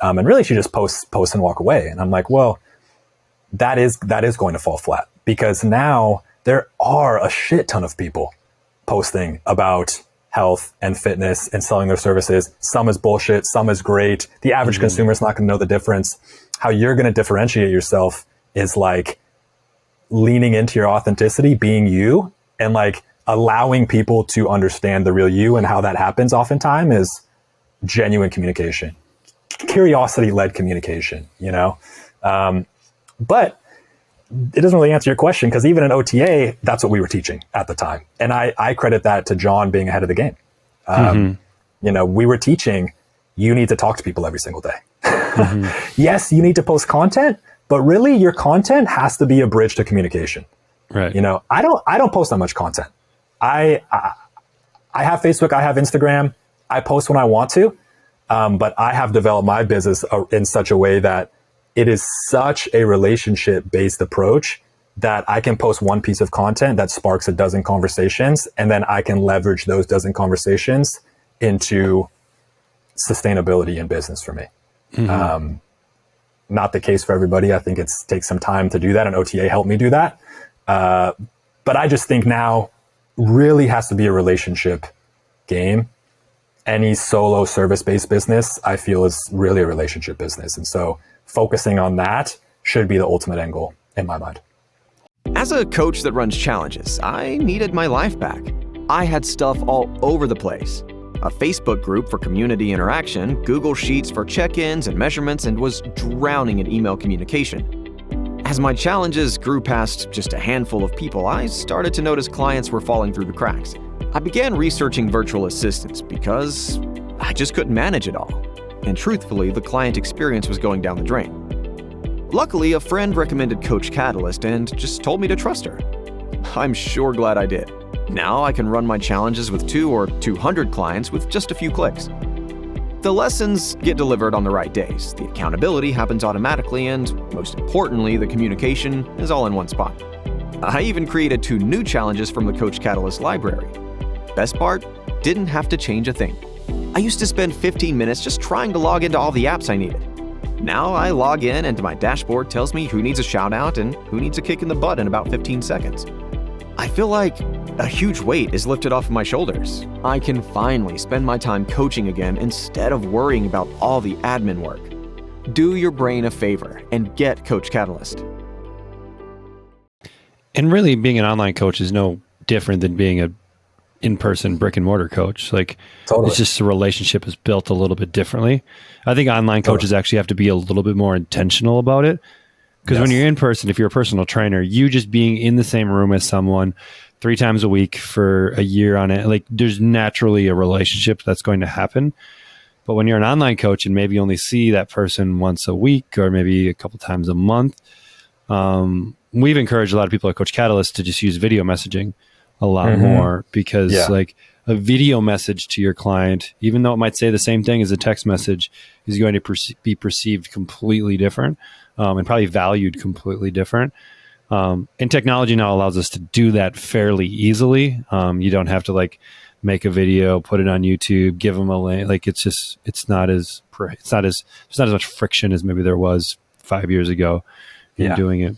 And really she just post and walk away. And I'm like, well, that is going to fall flat, because now there are a shit ton of people posting about health and fitness and selling their services. Some is bullshit, some is great. The average consumer is not going to know the difference. How you're going to differentiate yourself is like leaning into your authenticity, being you, and like allowing people to understand the real you. And how that happens oftentimes is genuine communication, curiosity-led communication, but it doesn't really answer your question, because even in OTA, that's what we were teaching at the time. And I credit that to John being ahead of the game. We were teaching, you need to talk to people every single day. Yes, you need to post content, but really your content has to be a bridge to communication. Right. I don't post that much content. I have Facebook, I have Instagram, I post when I want to, but I have developed my business in such a way that it is such a relationship-based approach that I can post one piece of content that sparks a dozen conversations, and then I can leverage those dozen conversations into sustainability in business for me. Not the case for everybody. I think it takes some time to do that, and OTA helped me do that. But I just think now really has to be a relationship game. Any solo service-based business, I feel, is really a relationship business. And so focusing on that should be the ultimate end goal in my mind. As a coach that runs challenges, I needed my life back. I had stuff all over the place. A Facebook group for community interaction, Google Sheets for check-ins and measurements, and was drowning in email communication. As my challenges grew past just a handful of people, I started to notice clients were falling through the cracks. I began researching virtual assistants because I just couldn't manage it all. And truthfully, the client experience was going down the drain. Luckily, a friend recommended Coach Catalyst and just told me to trust her. I'm sure glad I did. Now I can run my challenges with 2 or 200 clients with just a few clicks. The lessons get delivered on the right days, the accountability happens automatically, and most importantly, the communication is all in one spot. I even created 2 new challenges from the Coach Catalyst library. Best part, didn't have to change a thing. I used to spend 15 minutes just trying to log into all the apps I needed. Now I log in and my dashboard tells me who needs a shout out and who needs a kick in the butt in about 15 seconds. I feel like a huge weight is lifted off of my shoulders. I can finally spend my time coaching again instead of worrying about all the admin work. Do your brain a favor and get Coach Catalyst. And really, being an online coach is no different than being a in-person brick and mortar coach. Like, totally. It's just the relationship is built a little bit differently. I think online coaches actually have to be a little bit more intentional about it. Because when you're in person, if you're a personal trainer, you just being in the same room as someone 3 times a week for a year on it, like there's naturally a relationship that's going to happen. But when you're an online coach and maybe only see that person once a week or maybe a couple times a month, we've encouraged a lot of people at Coach Catalyst to just use video messaging a lot more, because like a video message to your client, even though it might say the same thing as a text message, is going to be perceived completely different, and probably valued completely different. And technology now allows us to do that fairly easily. You don't have to like make a video, put it on YouTube, give them a link. Like it's not as much friction as maybe there was 5 years ago in doing it.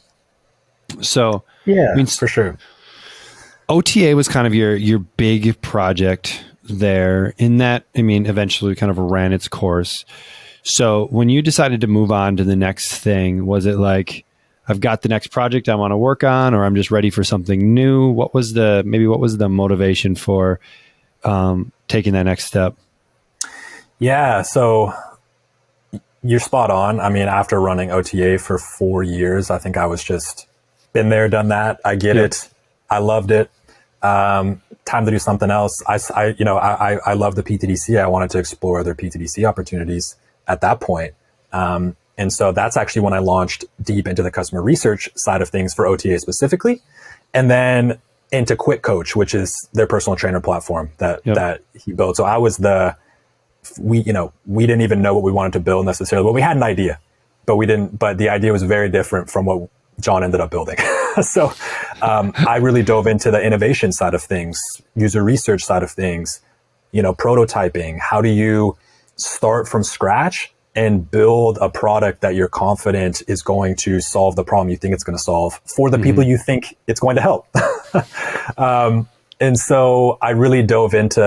So yeah, I mean, for sure. OTA was kind of your big project there, in that, I mean, eventually kind of ran its course. So when you decided to move on to the next thing, was it like, I've got the next project I want to work on, or I'm just ready for something new? What was the motivation for taking that next step? Yeah, so you're spot on. I mean, after running OTA for 4 years, I think I was just been there, done that. I get it. I loved it. Time to do something else. I love the PTDC. I wanted to explore other PTDC opportunities at that point. And so that's actually when I launched deep into the customer research side of things for OTA specifically, and then into QuickCoach, which is their personal trainer platform that he built. So I was we didn't even know what we wanted to build necessarily. Well, we had an idea, but the idea was very different from what John ended up building. So I really dove into the innovation side of things, user research side of things, prototyping. How do you start from scratch and build a product that you're confident is going to solve the problem you think it's going to solve for the people you think it's going to help? And so I really dove into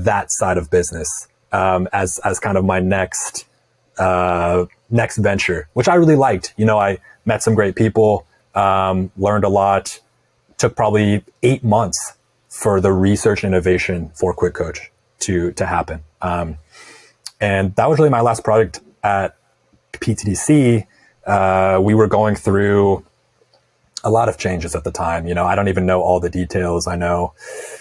that side of business as kind of my next venture, which I really liked. I met some great people, learned a lot. Took probably 8 months for the research and innovation for QuickCoach to happen. And that was really my last project at PTDC. We were going through a lot of changes at the time. I don't even know all the details. I know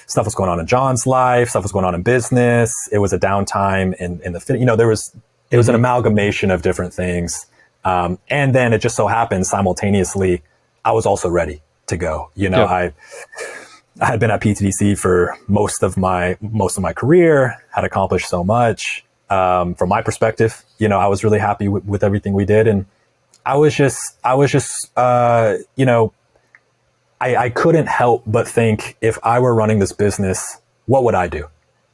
stuff was going on in John's life, stuff was going on in business. It was a downtime in the, it was an amalgamation of different things. And then it just so happened simultaneously, I was also ready to go. I had been at PTDC for most of my career, had accomplished so much. From my perspective, I was really happy with everything we did. And I couldn't help but think, if I were running this business, what would I do?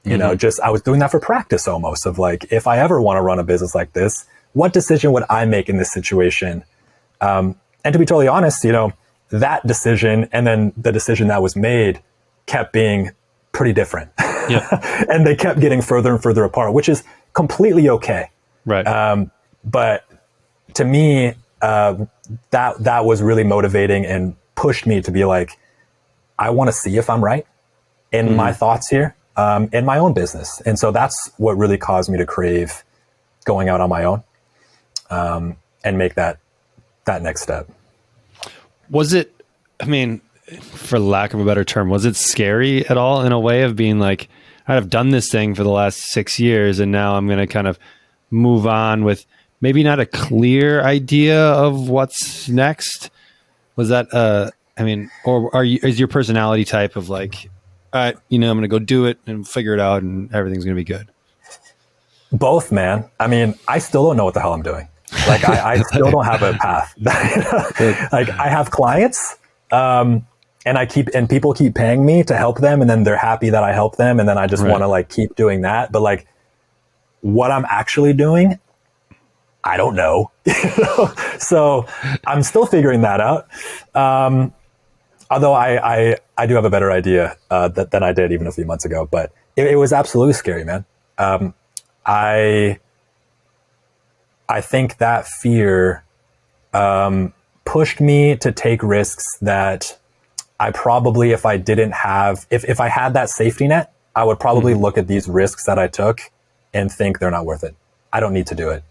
I was doing that for practice almost, of like, if I ever want to run a business like this, what decision would I make in this situation? And to be totally honest, that decision and then the decision that was made kept being pretty different. Yeah. And they kept getting further and further apart, which is completely okay. Right. But to me, that was really motivating and pushed me to be like, I want to see if I'm right in my thoughts here, in my own business. And so that's what really caused me to crave going out on my own, and make that next step. Was it, for lack of a better term, was it scary at all in a way of being like, I've done this thing for the last 6 years and now I'm going to kind of move on with maybe not a clear idea of what's next? Was that, or is your personality type of like, all right, I'm going to go do it and figure it out and everything's going to be good? Both, man. I still don't know what the hell I'm doing. Like I still don't have a path. Like I have clients, and people keep paying me to help them, and then they're happy that I help them, and then I just want to like keep doing that. But like what I'm actually doing, I don't know. So I'm still figuring that out. Although I do have a better idea than I did even a few months ago, but it was absolutely scary, man. I think that fear pushed me to take risks that I probably, if I had that safety net, I would probably look at these risks that I took and think they're not worth it. I don't need to do it.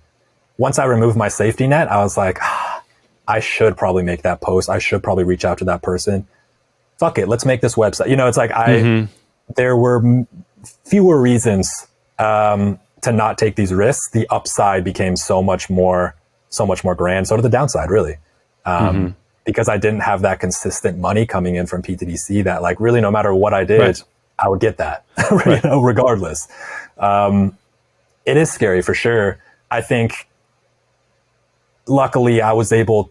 Once I removed my safety net, I was like, I should probably make that post. I should probably reach out to that person. Fuck it. Let's make this website. It's like there were fewer reasons to not take these risks. The upside became so much more grand. So did the downside, really. Because I didn't have that consistent money coming in from PTDC that, like, really no matter what I did, I would get that, regardless. It is scary for sure. I think luckily I was able,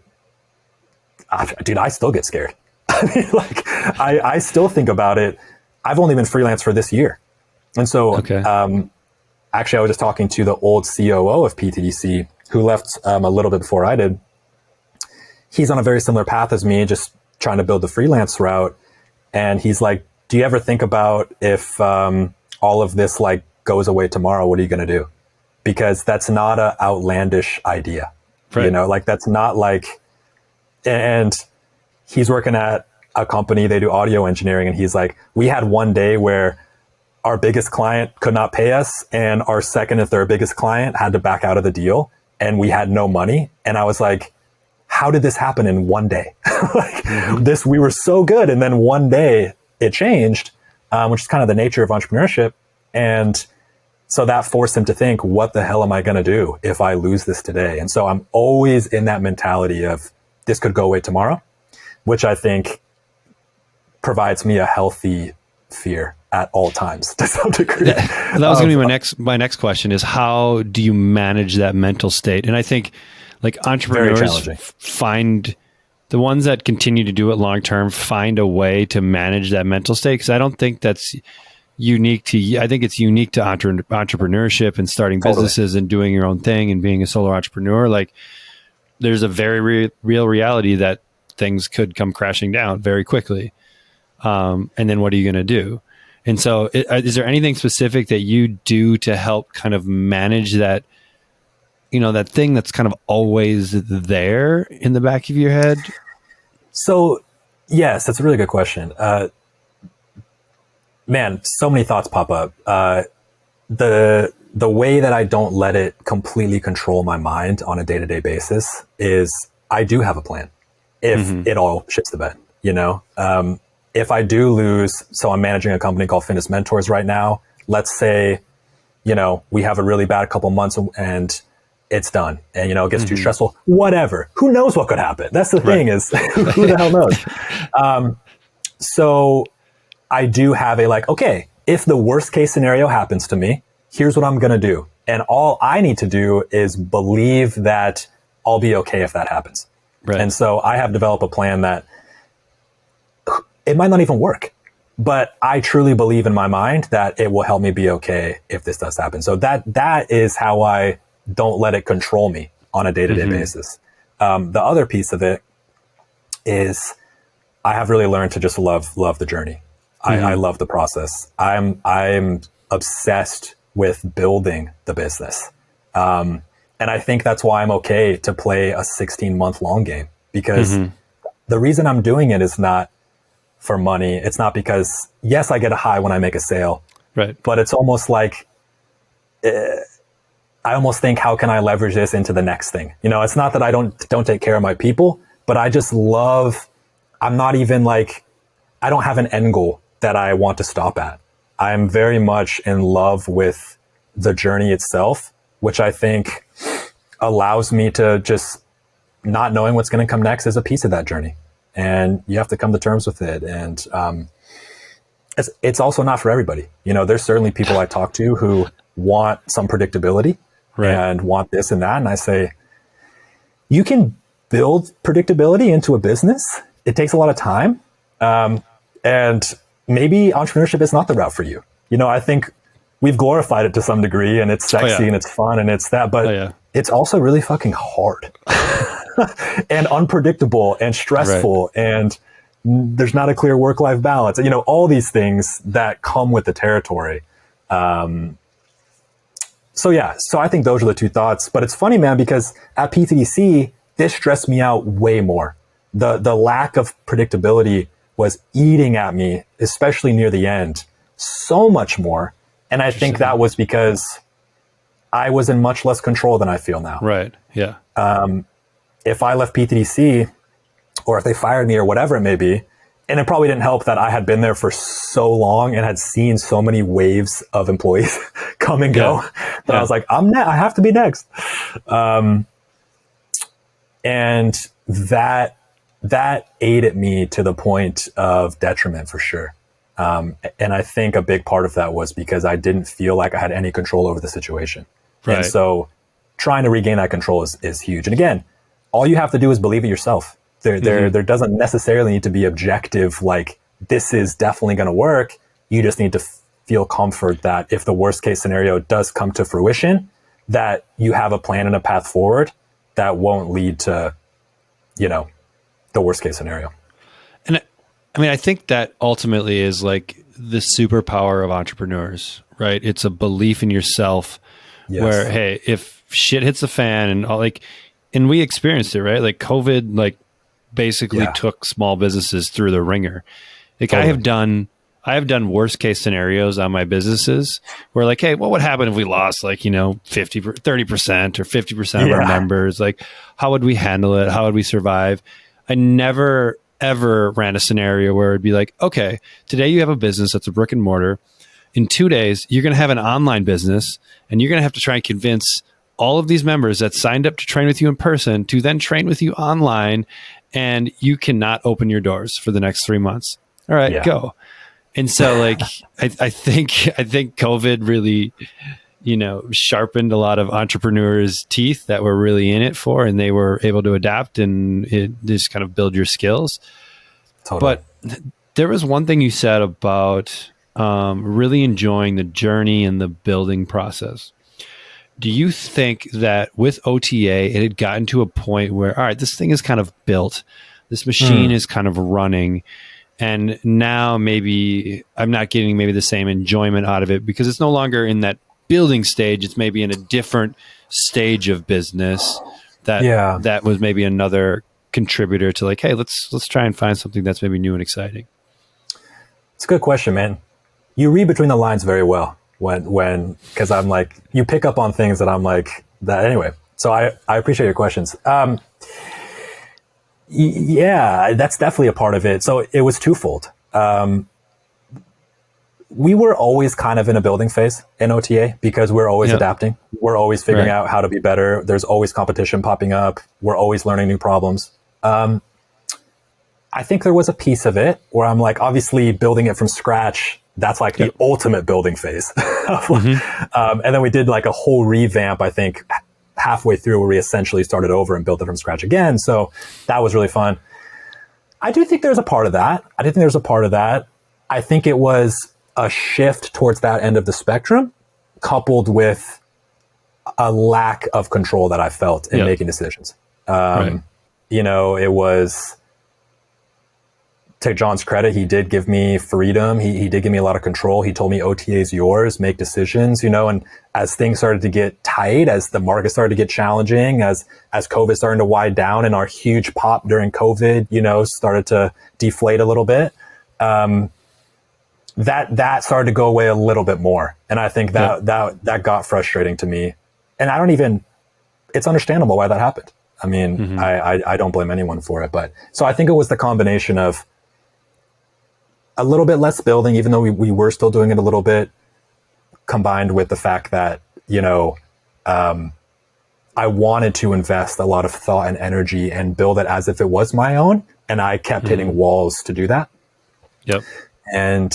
dude, I still get scared. I mean, like, I still think about it. I've only been freelance for this year. And so, actually I was just talking to the old COO of PTDC who left a little bit before I did. He's on a very similar path as me, just trying to build the freelance route. And he's like, do you ever think about if all of this like goes away tomorrow, what are you going to do? Because that's not an outlandish idea. Right. Like that's not like, and he's working at a company, they do audio engineering. And he's like, we had one day where our biggest client could not pay us and our second and third biggest client had to back out of the deal and we had no money. And I was like, how did this happen in one day? We were so good. And then one day it changed, which is kind of the nature of entrepreneurship. And so that forced him to think, what the hell am I going to do if I lose this today? And so I'm always in that mentality of this could go away tomorrow, which I think provides me a healthy fear at all times to some degree. That was going to be my next question is how do you manage that mental state? And I think like entrepreneurs find the ones that continue to do it long term, find a way to manage that mental state. Cause I don't think that's unique to, I think it's unique to entrepreneurship and starting businesses and doing your own thing and being a solo entrepreneur. Like there's a very real reality that things could come crashing down very quickly. And then what are you going to do? And so is there anything specific that you do to help kind of manage that, that thing that's kind of always there in the back of your head? So yes, that's a really good question. Man, so many thoughts pop up. The way that I don't let it completely control my mind on a day-to-day basis is I do have a plan if it all shits the bed, if I do lose, so I'm managing a company called Fitness Mentors right now. Let's say, we have a really bad couple months and it's done and, it gets too stressful, whatever. Who knows what could happen? That's the thing is who the hell knows? So I do have okay, if the worst case scenario happens to me, here's what I'm going to do. And all I need to do is believe that I'll be okay if that happens. Right. And so I have developed a plan that it might not even work, but I truly believe in my mind that it will help me be okay if this does happen. So that is how I don't let it control me on a day-to-day basis. The other piece of it is I have really learned to just love the journey. I love the process. I'm obsessed with building the business. And I think that's why I'm okay to play a 16-month long game, because the reason I'm doing it is not for money. It's not because, yes, I get a high when I make a sale, right? But it's almost like, I almost think, how can I leverage this into the next thing? It's not that I don't take care of my people, but I just love, I'm not even like, I don't have an end goal that I want to stop at. I'm very much in love with the journey itself, which I think allows me to just not knowing what's going to come next is a piece of that journey. And you have to come to terms with it. And it's also not for everybody. There's certainly people I talk to who want some predictability and want this and that. And I say, you can build predictability into a business. It takes a lot of time. And maybe entrepreneurship is not the route for you. I think we've glorified it to some degree and it's sexy and it's fun and it's that, but it's also really fucking hard and unpredictable and stressful, and there's not a clear work-life balance. You know, all these things that come with the territory. So I think those are the two thoughts. But it's funny, man, because at PTDC, this stressed me out way more. The lack of predictability was eating at me, especially near the end, so much more. And I think that was because I was in much less control than I feel now. Right. Yeah. If I left PTDC, or if they fired me or whatever it may be, and it probably didn't help that I had been there for so long and had seen so many waves of employees come and go, that I was like, I have to be next. And that ate at me to the point of detriment for sure. And I think a big part of that was because I didn't feel like I had any control over the situation. Right. And so trying to regain that control is huge. And again, all you have to do is believe it yourself. There doesn't necessarily need to be objective, like this is definitely going to work. You just need to feel comfort that if the worst case scenario does come to fruition, that you have a plan and a path forward that won't lead to, you know, the worst case scenario. And I mean, I think that ultimately is like the superpower of entrepreneurs, right? It's a belief in yourself where, hey, if shit hits the fan and all, like, and we experienced it, right? Like COVID, like basically took small businesses through the ringer. Like totally. I have done worst case scenarios on my businesses where like, hey, what would happen if we lost like, you know, 30% or 50% of our members? Like, how would we handle it? How would we survive? I never, ever ran a scenario where it'd be like, okay, today you have a business that's a brick and mortar. In 2 days, you're going to have an online business and you're going to have to try and convince all of these members that signed up to train with you in person to then train with you online, and you cannot open your doors for the next 3 months. All right, go. And so like, I think COVID really, you know, sharpened a lot of entrepreneurs' teeth that were really in it for, and they were able to adapt and it just kind of build your skills. Totally. But there was one thing you said about really enjoying the journey and the building process. Do you think that with OTA, it had gotten to a point where, all right, this thing is kind of built, this machine is kind of running, and now maybe I'm not getting maybe the same enjoyment out of it because it's no longer in that building stage. It's maybe in a different stage of business that was maybe another contributor to like, hey, let's try and find something that's maybe new and exciting. It's a good question, man. You read between the lines very well when because I'm like, you pick up on things that I'm like that anyway. So I appreciate your questions. Yeah, that's definitely a part of it. So it was twofold. We were always kind of in a building phase in OTA because we're always adapting. We're always figuring out how to be better. There's always competition popping up. We're always learning new problems. I think there was a piece of it where I'm like, obviously building it from scratch, that's like the ultimate building phase. And then we did like a whole revamp, I think, halfway through where we essentially started over and built it from scratch again. So that was really fun. I do think there's a part of that. I think it was a shift towards that end of the spectrum, coupled with a lack of control that I felt in making decisions. You know, it was, to John's credit, he did give me freedom. He did give me a lot of control. He told me OTA is yours, make decisions, you know, and as things started to get tight, as the market started to get challenging, as COVID started to wind down and our huge pop during COVID, you know, started to deflate a little bit, that started to go away a little bit more. And I think that got frustrating to me. And it's understandable why that happened. I mean, I don't blame anyone for it, but so I think it was the combination of a little bit less building, even though we were still doing it a little bit, combined with the fact that, you know, I wanted to invest a lot of thought and energy and build it as if it was my own. And I kept hitting walls to do that. Yep. And,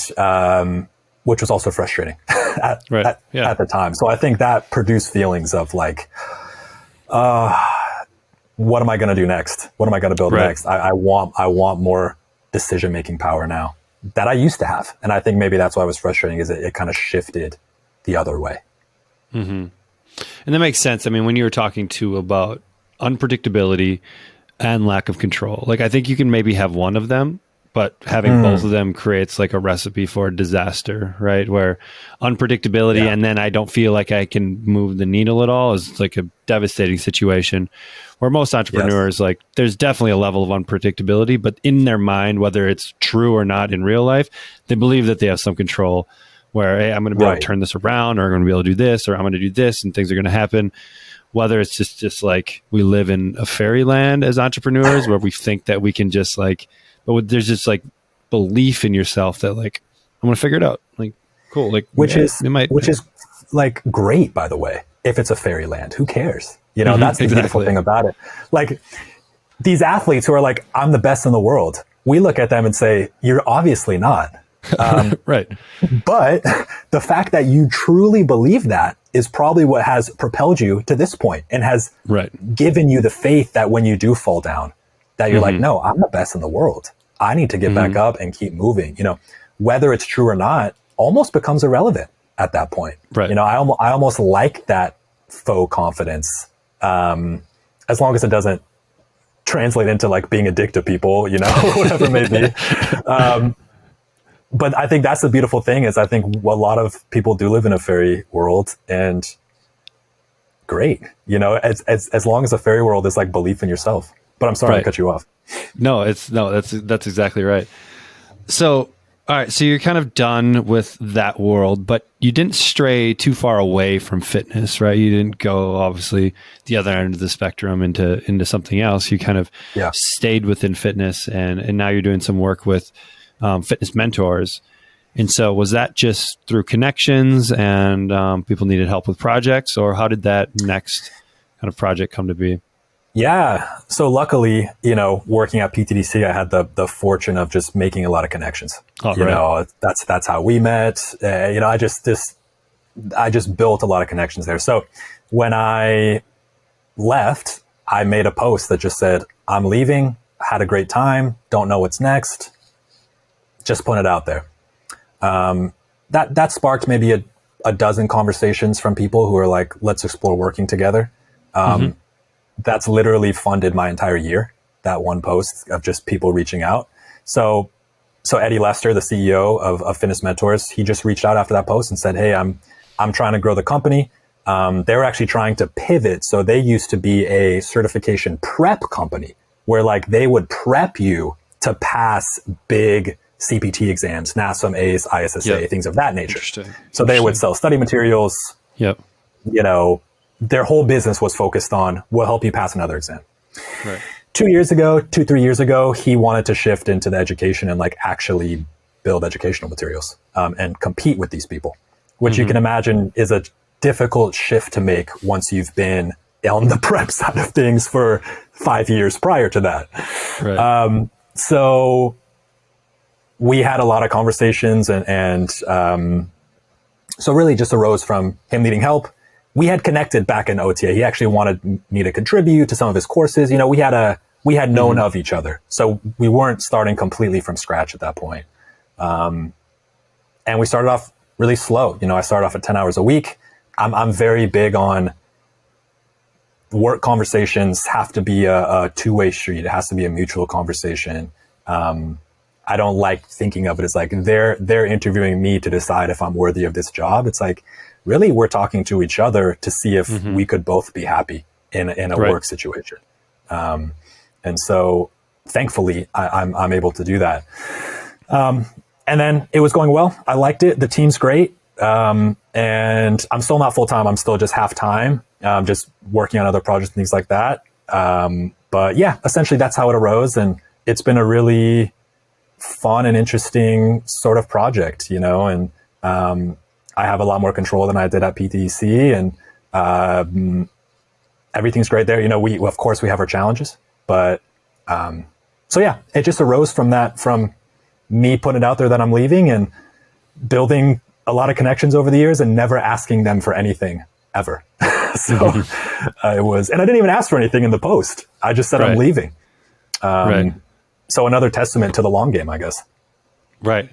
which was also frustrating at the time. So I think that produced feelings of like, what am I going to do next? What am I going to build next? I want more decision-making power now that I used to have. And I think maybe that's why it was frustrating, is it kind of shifted the other way. Mm-hmm. And that makes sense. I mean, when you were talking too about unpredictability and lack of control, like I think you can maybe have one of them, but having both of them creates like a recipe for disaster, right? Where unpredictability and then I don't feel like I can move the needle at all is like a devastating situation. Where most entrepreneurs, like there's definitely a level of unpredictability, but in their mind, whether it's true or not in real life, they believe that they have some control where, hey, I'm going to be able to turn this around, or I'm going to be able to do this, or I'm going to do this and things are going to happen. Whether it's just like we live in a fairyland as entrepreneurs where we think that we can just like, but there's just like belief in yourself that like, I'm going to figure it out. Like, cool. Like, which is like great, by the way, if it's a fairyland, who cares? You know, that's the beautiful thing about it. Like these athletes who are like, I'm the best in the world. We look at them and say, you're obviously not. Right. But the fact that you truly believe that is probably what has propelled you to this point and has given you the faith that when you do fall down, that you're like, no, I'm the best in the world. I need to get back up and keep moving. You know, whether it's true or not almost becomes irrelevant at that point. Right. You know, I almost like that faux confidence. As long as it doesn't translate into like being a dick to people, you know, whatever it may be. But I think that's the beautiful thing is I think a lot of people do live in a fairy world, and great, you know, as long as a fairy world is like belief in yourself. But I'm sorry to cut you off. That's exactly right. So, all right. So you're kind of done with that world, but you didn't stray too far away from fitness, right? You didn't go obviously the other end of the spectrum into something else. You kind of stayed within fitness, and now you're doing some work with fitness mentors. And so was that just through connections and people needed help with projects, or how did that next kind of project come to be? Yeah. So luckily, you know, working at PTDC, I had the fortune of just making a lot of connections. You know, that's how we met. You know, I just built a lot of connections there. So when I left, I made a post that just said, I'm leaving, had a great time, don't know what's next. Just put it out there. That sparked maybe a dozen conversations from people who are like, let's explore working together. That's literally funded my entire year, that one post of just people reaching out. So Eddie Lester, the CEO of Fitness Mentors, he just reached out after that post and said, hey, I'm trying to grow the company. They were actually trying to pivot. So they used to be a certification prep company where like they would prep you to pass big CPT exams, NASM, ACE, ISSA, things of that nature. So they would sell study materials. You know, their whole business was focused on, we'll help you pass another exam. 3 years ago, he wanted to shift into the education and like actually build educational materials and compete with these people, which you can imagine is a difficult shift to make once you've been on the prep side of things for 5 years prior to that. So we had a lot of conversations and so really just arose from him needing help. We had connected back in OTA. He actually wanted me to contribute to some of his courses. You know, we had known of each other. So we weren't starting completely from scratch at that point. And we started off really slow. You know, I started off at 10 hours a week. I'm very big on work conversations have to be a two-way street. It has to be a mutual conversation. I don't like thinking of it as like they're interviewing me to decide if I'm worthy of this job. It's like, really, we're talking to each other to see if we could both be happy in a work situation. And so thankfully I'm able to do that. And then it was going well. I liked it. The team's great. And I'm still not full-time. I'm still just half-time, just working on other projects and things like that. But yeah, essentially that's how it arose. And it's been a really fun and interesting sort of project, you know, and I have a lot more control than I did at PTC, and everything's great there. You know, of course we have our challenges, but so yeah, it just arose from that, from me putting it out there that I'm leaving and building a lot of connections over the years and never asking them for anything ever. So it was, and I didn't even ask for anything in the post. I just said I'm leaving. So another testament to the long game, I guess. Right.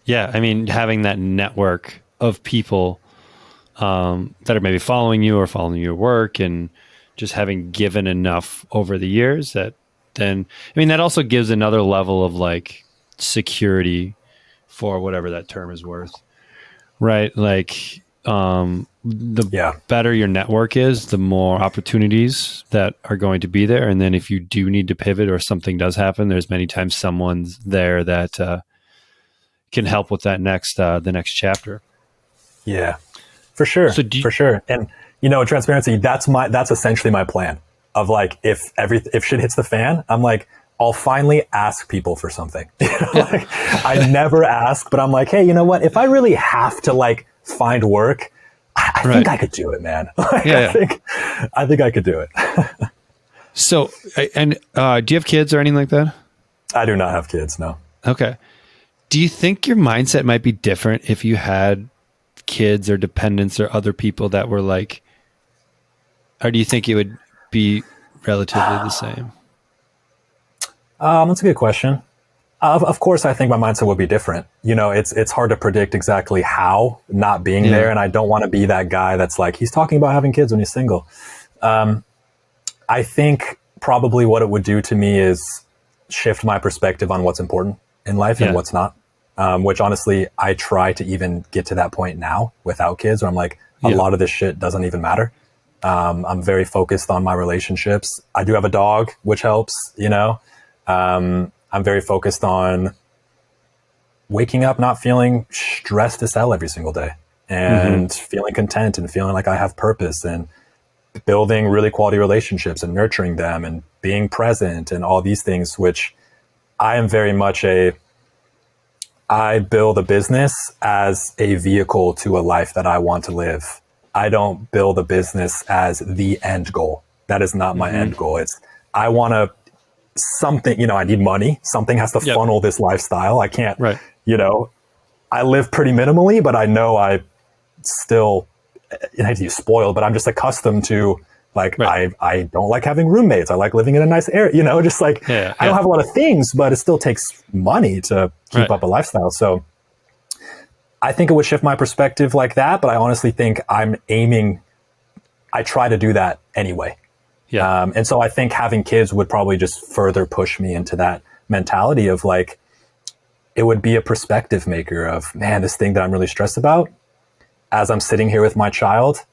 Yeah. I mean, having that network of people that are maybe following you or following your work, and just having given enough over the years that then, I mean, that also gives another level of like security for whatever that term is worth, right? Like, the better your network is, the more opportunities that are going to be there. And then if you do need to pivot or something does happen, there's many times someone's there that can help with that the next chapter. Yeah, for sure. For sure. And transparency, that's essentially my plan of like, if shit hits the fan, I'm like, I'll finally ask people for something. Like, I never ask, but I'm like, hey, you know what? If I really have to like find work, I think I could do it, man. Like, I think I could do it. So, and do you have kids or anything like that? I do not have kids, no. Okay. Do you think your mindset might be different if you had kids or dependents or other people that were like, or do you think it would be relatively the same? That's a good question. Of course, I think my mindset would be different. It's hard to predict exactly how, not being there. And I don't want to be that guy that's like, he's talking about having kids when he's single. I think probably what it would do to me is shift my perspective on what's important in life and what's not. Which honestly, I try to even get to that point now without kids, where I'm like, a lot of this shit doesn't even matter. I'm very focused on my relationships. I do have a dog, which helps, I'm very focused on waking up, not feeling stressed as hell every single day, and feeling content and feeling like I have purpose, and building really quality relationships and nurturing them and being present and all these things, which I am very much I build a business as a vehicle to a life that I want to live. I don't build a business as the end goal. That is not my end goal. I want to something, I need money. Something has to funnel this lifestyle. I can't, I live pretty minimally, but I know I still, I hate to use spoiled, but I'm just accustomed to like, I don't like having roommates. I like living in a nice area, just like, I don't have a lot of things, but it still takes money to keep up a lifestyle. So I think it would shift my perspective like that, but I honestly think I try to do that anyway. Yeah. And so I think having kids would probably just further push me into that mentality of like, it would be a perspective maker of, man, this thing that I'm really stressed about, as I'm sitting here with my child,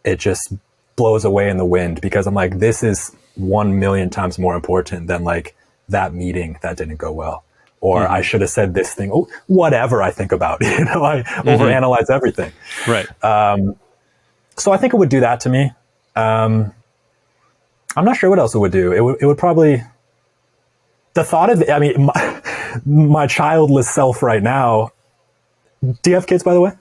it just blows away in the wind, because I'm like, this is 1 million times more important than like that meeting that didn't go well. Or I should have said this thing, whatever I think about, I overanalyze everything. Right. So I think it would do that to me. I'm not sure what else it would do. It would probably, the thought of, my childless self right now. Do you have kids, by the way?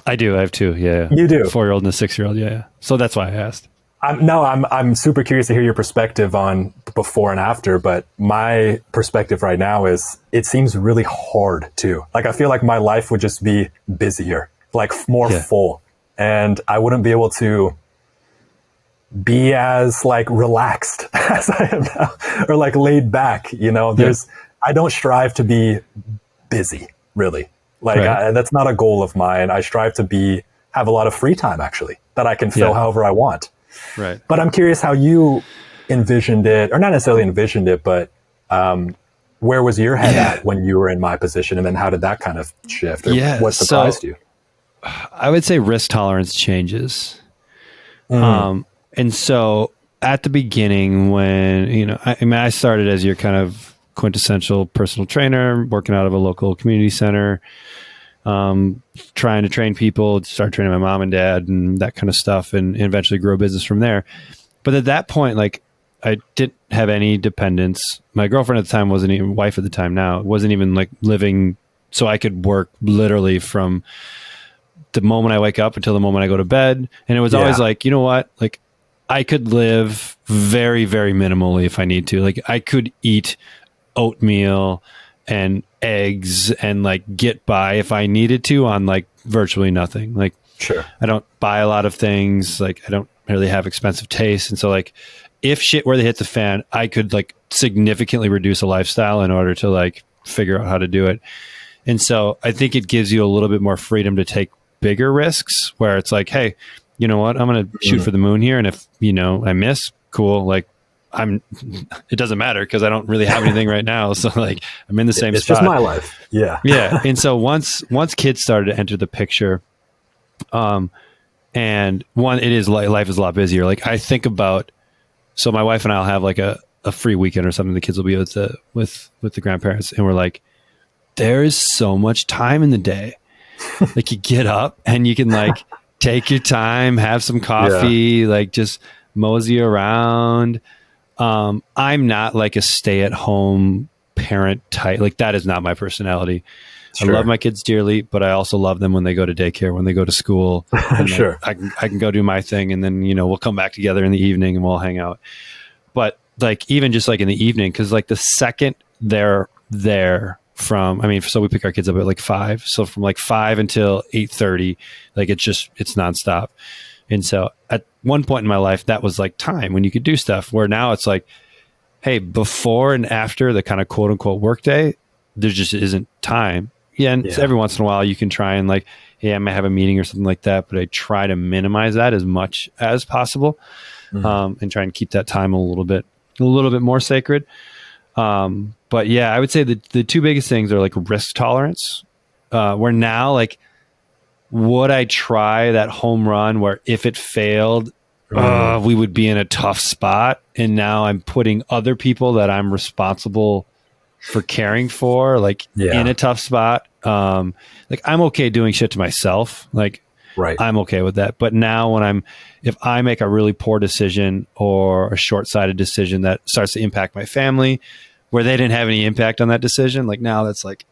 I do. I have two. Yeah. You do? 4-year-old and a 6-year-old. Yeah. So that's why I asked. I'm super curious to hear your perspective on before and after, but my perspective right now is it seems really hard too. Like, I feel like my life would just be busier, like more full, and I wouldn't be able to be as like relaxed as I am now, or like laid back, I don't strive to be busy, really. Like, that's not a goal of mine. I strive to have a lot of free time, actually, that I can fill however I want. Right. But I'm curious how you envisioned it, or not necessarily envisioned it, but where was your head at when you were in my position? And then how did that kind of shift? Or what surprised you? I would say risk tolerance changes. And so at the beginning, when, I started as your kind of quintessential personal trainer, working out of a local community center, trying to train people, start training my mom and dad and that kind of stuff, and eventually grow a business from there. But at that point, like, I didn't have any dependents. My girlfriend at the time wasn't even, wife at the time now, wasn't even like living, so I could work literally from the moment I wake up until the moment I go to bed. And it was always like, you know what? Like, I could live very, very minimally if I need to. Like, I could eat oatmeal and eggs and like get by if I needed to on like virtually nothing. Like, sure, I don't buy a lot of things. Like, I don't really have expensive taste. And so like, if shit were to hit the fan, I could like significantly reduce a lifestyle in order to like figure out how to do it. And so I think it gives you a little bit more freedom to take bigger risks where it's like, hey, you know what, I'm going to shoot for the moon here. And if, I miss, cool. Like it doesn't matter because I don't really have anything right now. So like I'm in the same spot. It's just my life. Yeah. Yeah. And so once kids started to enter the picture, and one, life is a lot busier. Like I think about, so my wife and I'll have like a free weekend or something. The kids will be with the grandparents, and we're like, there is so much time in the day. Like you get up and you can like take your time, have some coffee, like just mosey around. I'm not like a stay-at-home parent type. Like that is not my personality. Sure. I love my kids dearly, but I also love them when they go to daycare, when they go to school. And Sure. I can go do my thing, and then, we'll come back together in the evening and we'll hang out. But like, even just like in the evening, cause like the second they're there so we pick our kids up at like 5. So from like 5 until 8:30, like it's nonstop. And so at one point in my life, that was like time when you could do stuff, where now it's like, hey, before and after the kind of quote unquote work day, there just isn't time. Yeah. And every once in a while you can try and like, hey, I might have a meeting or something like that, but I try to minimize that as much as possible. And try and keep that time a little bit more sacred. But yeah, I would say that the two biggest things are like risk tolerance, where now like, would I try that home run where if it failed, we would be in a tough spot. And now I'm putting other people that I'm responsible for caring for, like in a tough spot. Like I'm okay doing shit to myself. Like I'm okay with that. But now if I make a really poor decision or a short-sighted decision that starts to impact my family where they didn't have any impact on that decision, like now that's like,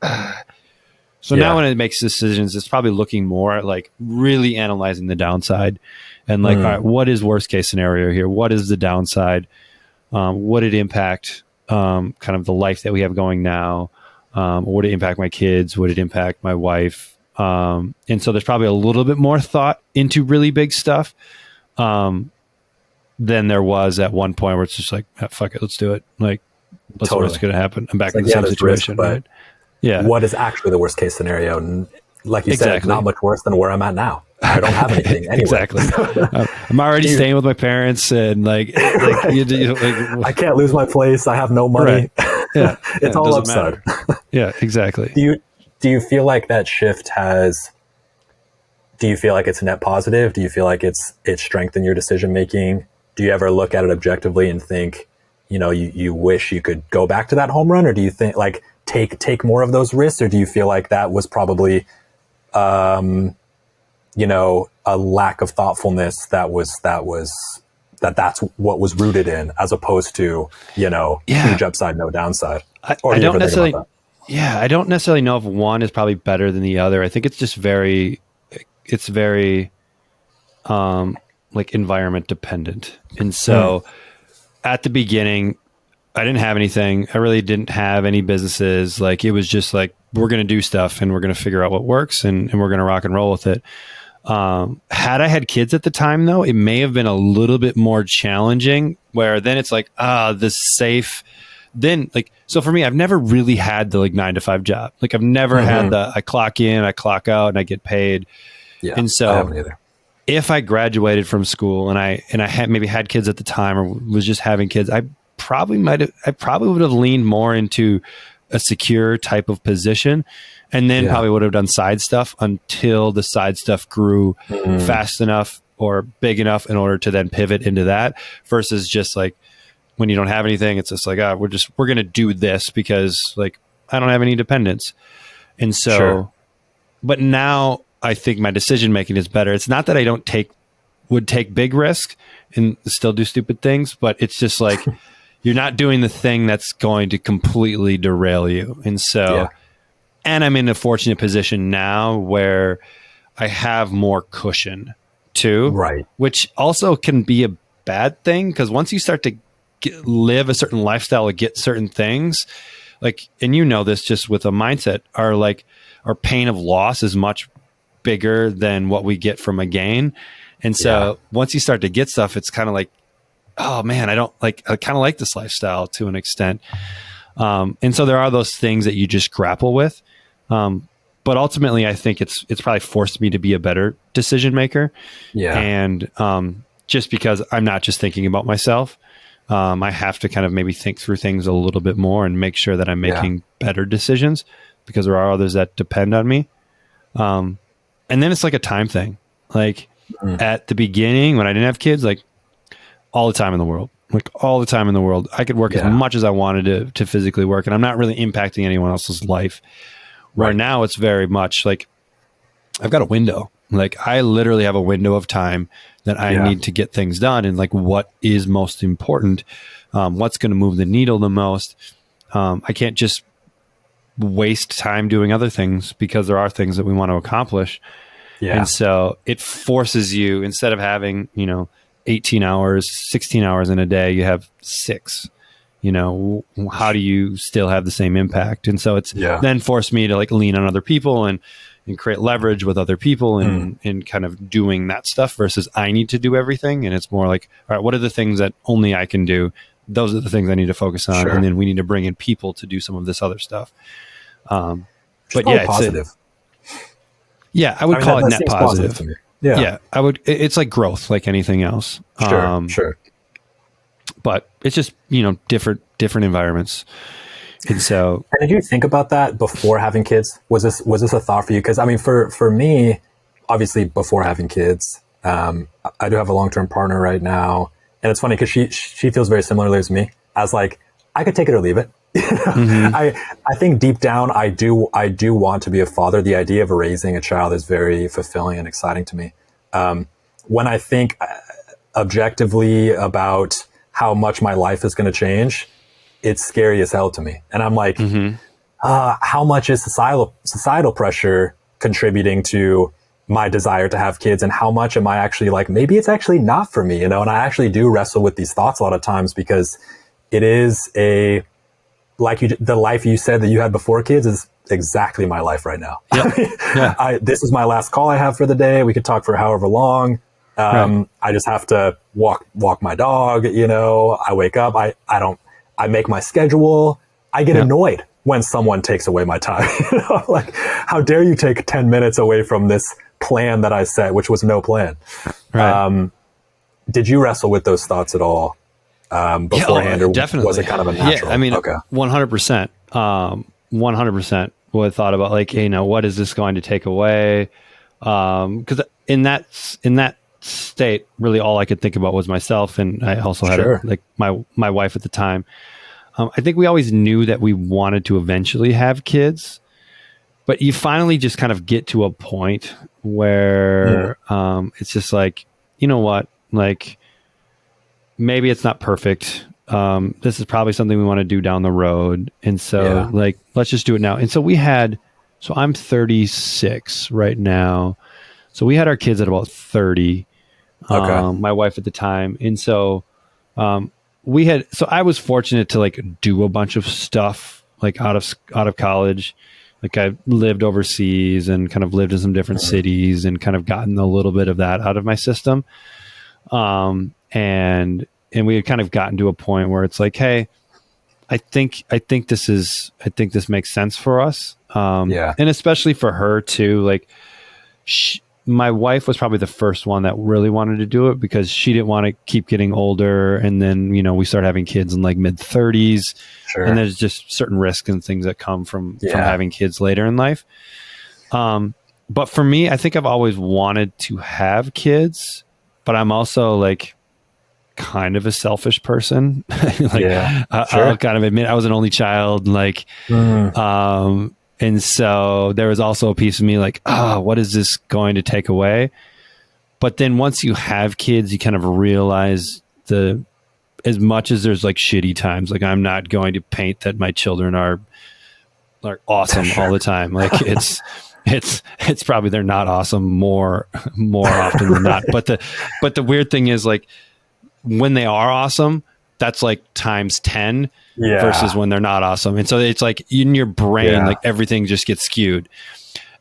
now when it makes decisions, it's probably looking more at like really analyzing the downside and like, all right, what is worst case scenario here? What is the downside? Would it impact kind of the life that we have going now? Would it impact my kids? Would it impact my wife? And so there's probably a little bit more thought into really big stuff than there was at one point where it's just like, fuck it, let's do it. Like, let's see what's going to happen. I'm back in the same situation, risk, right? Yeah. What is actually the worst case scenario? And like you said, it's not much worse than where I'm at now. I don't have anything anyway. Exactly. I'm already staying with my parents, and like I can't lose my place. I have no money. Right. Yeah. It's all upside. Yeah, exactly. Do you feel like that shift do you feel like it's net positive? Do you feel like it's strengthened your decision making? Do you ever look at it objectively and think, you wish you could go back to that home run? Or do you think like take more of those risks? Or do you feel like that was probably, a lack of thoughtfulness that's what was rooted in, as opposed to, huge upside, no downside? I don't necessarily know if one is probably better than the other. I think it's just very like environment dependent. And so at the beginning, I didn't have anything. I really didn't have any businesses. Like it was just like, we're going to do stuff and we're going to figure out what works and we're going to rock and roll with it. Had I had kids at the time though, it may have been a little bit more challenging, where then it's like, so for me, I've never really had the like 9-to-5 job. Like I've never had I clock in, I clock out, and I get paid. Yeah, and so I haven't either. If I graduated from school and I had maybe had kids at the time or was just having kids, I probably would have leaned more into a secure type of position, and then probably would have done side stuff until the side stuff grew fast enough or big enough in order to then pivot into that, versus just like when you don't have anything, it's just like, we're going to do this because like I don't have any dependents. And so, but now I think my decision making is better. It's not that I would take big risk and still do stupid things, but it's just like, you're not doing the thing that's going to completely derail you. And so, and I'm in a fortunate position now where I have more cushion too, right? Which also can be a bad thing, because once you start to live a certain lifestyle or get certain things, like, and this just with a mindset, our pain of loss is much bigger than what we get from a gain. And so once you start to get stuff, it's kind of like, oh man, I kind of like this lifestyle to an extent. And so there are those things that you just grapple with. But ultimately, I think it's probably forced me to be a better decision maker. Yeah. And just because I'm not just thinking about myself, I have to kind of maybe think through things a little bit more and make sure that I'm making better decisions, because there are others that depend on me. And then it's like a time thing. Like at the beginning when I didn't have kids, like all the time in the world, I could work as much as I wanted to physically work, and I'm not really impacting anyone else's life. Where now it's very much like I've got a window. Like I literally have a window of time that I need to get things done, and like what is most important, what's going to move the needle the most. I can't just waste time doing other things, because there are things that we want to accomplish. Yeah. And so it forces you, instead of having, 18 hours, 16 hours in a day, you have 6. How do you still have the same impact? And so it's then forced me to like lean on other people and create leverage with other people and kind of doing that stuff, versus I need to do everything. And it's more like, all right, what are the things that only I can do? Those are the things I need to focus on. Sure. And then we need to bring in people to do some of this other stuff. But yeah, positive. I would call it net positive. Yeah. I would, it's like growth, like anything else. Sure. But it's just, different environments. And so, and did you think about that before having kids? Was this a thought for you? Because I mean, for me, obviously before having kids, I do have a long-term partner right now, and it's funny because she feels very similarly as me. As like, I could take it or leave it. I think deep down, I do want to be a father. The idea of raising a child is very fulfilling and exciting to me. When I think objectively about how much my life is going to change, it's scary as hell to me. And I'm like, how much is societal pressure contributing to my desire to have kids? And how much am I actually like, maybe it's actually not for me, And I actually do wrestle with these thoughts a lot of times, because it is the life you said that you had before kids is exactly my life right now. Yep. This is my last call I have for the day. We could talk for however long. I just have to walk my dog. I wake up. I make my schedule. I get annoyed when someone takes away my time. Like, how dare you take 10 minutes away from this plan that I set, which was no plan. Right. Did you wrestle with those thoughts at all beforehand, or definitely. Was it kind of a natural? Yeah, I mean, 100%. 100% would thought about like, hey, now what is this going to take away? Because in that state, really all I could think about was myself, and I also had like my wife at the time. I think we always knew that we wanted to eventually have kids, but you finally just kind of get to a point where it's just like, you know what, like maybe it's not perfect. This is probably something we want to do down the road, and so like let's just do it now. And so I'm 36 right now. So we had our kids at about 30. My wife at the time. And so, I was fortunate to like do a bunch of stuff like out of college. Like I lived overseas and kind of lived in some different cities and kind of gotten a little bit of that out of my system. And we had kind of gotten to a point where it's like, hey, I think this makes sense for us. And especially for her too, like my wife was probably the first one that really wanted to do it, because she didn't want to keep getting older. And then, we started having kids in like mid 30s. Sure. And there's just certain risks and things that come from having kids later in life. But for me, I think I've always wanted to have kids, but I'm also like kind of a selfish person. I'll kind of admit I was an only child, like, and so there was also a piece of me like, what is this going to take away? But then once you have kids, you kind of realize as much as there's like shitty times, like I'm not going to paint that my children are awesome all the time. Like it's probably they're not awesome more often than not. But the weird thing is, like, when they are awesome, that's like times 10 versus when they're not awesome. And so it's like in your brain, like everything just gets skewed.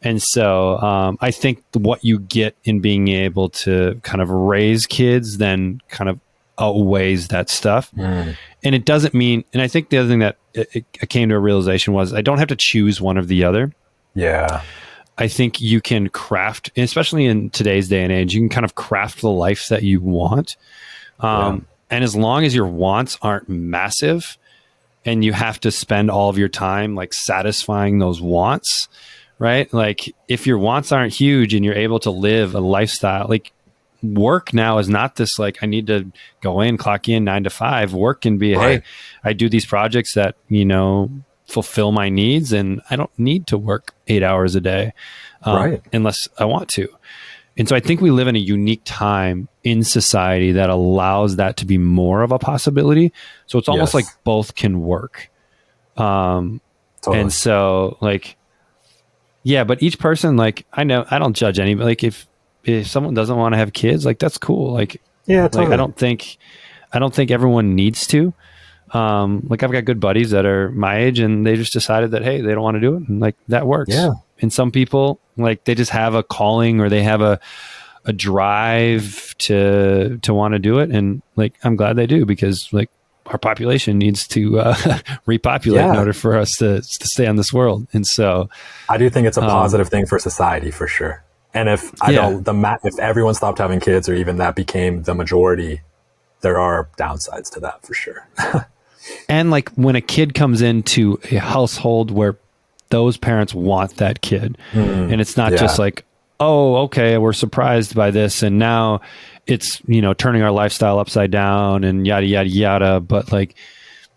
And so I think what you get in being able to kind of raise kids then kind of outweighs that stuff. And it doesn't mean, and I think the other thing that I came to a realization was I don't have to choose one or the other. Yeah. I think you can craft, especially in today's day and age, you can kind of craft the life that you want. And as long as your wants aren't massive and you have to spend all of your time like satisfying those wants, right? Like if your wants aren't huge and you're able to live a lifestyle, like work now is not this, like I need to go in, clock in 9 to 5. Work can be, hey, I do these projects that, fulfill my needs and I don't need to work 8 hours a day unless I want to. And so I think we live in a unique time in society that allows that to be more of a possibility. So it's almost like both can work. Totally. And so like, but each person, like, I know I don't judge anybody. Like if someone doesn't want to have kids, like that's cool. Like, totally. Like I don't think everyone needs to. Like I've got good buddies that are my age and they just decided that, hey, they don't want to do it. And like that works. Yeah. And some people, like they just have a calling or they have a drive to want to do it. And like, I'm glad they do because like our population needs to repopulate in order for us to stay on this world. And so I do think it's a positive thing for society for sure. And if if everyone stopped having kids or even that became the majority, there are downsides to that for sure. And like when a kid comes into a household where those parents want that kid and it's not just like, oh, okay, we're surprised by this. And now it's, turning our lifestyle upside down and yada, yada, yada. But like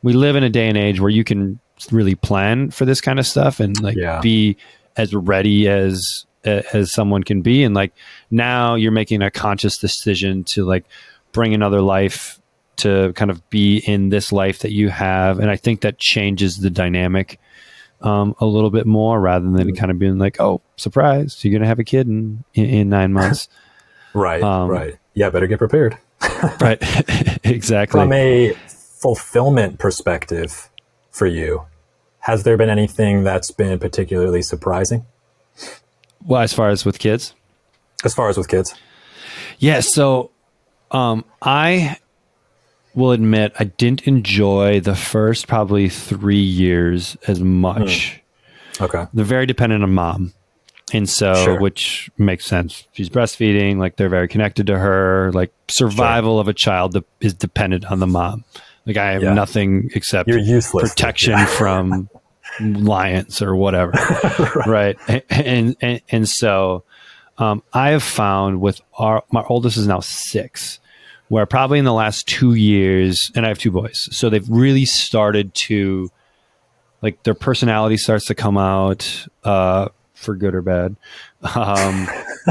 we live in a day and age where you can really plan for this kind of stuff and like be as ready as someone can be. And like now you're making a conscious decision to like bring another life to kind of be in this life that you have. And I think that changes the dynamic a little bit more rather than kind of being like, oh, surprise, you're going to have a kid in 9 months. Right. Yeah. Better get prepared. Right. Exactly. From a fulfillment perspective for you, has there been anything that's been particularly surprising? Well, as far as with kids? Yeah. So, I will admit I didn't enjoy the first probably 3 years as much. Okay. They're very dependent on mom. And so, which makes sense. She's breastfeeding, like they're very connected to her, like survival of a child that is dependent on the mom. Like I have nothing except protection from lions or whatever. Right. And so, I have found with my oldest is now 6, where probably in the last 2 years, and I have 2 boys, so they've really started to, like their personality starts to come out, for good or bad.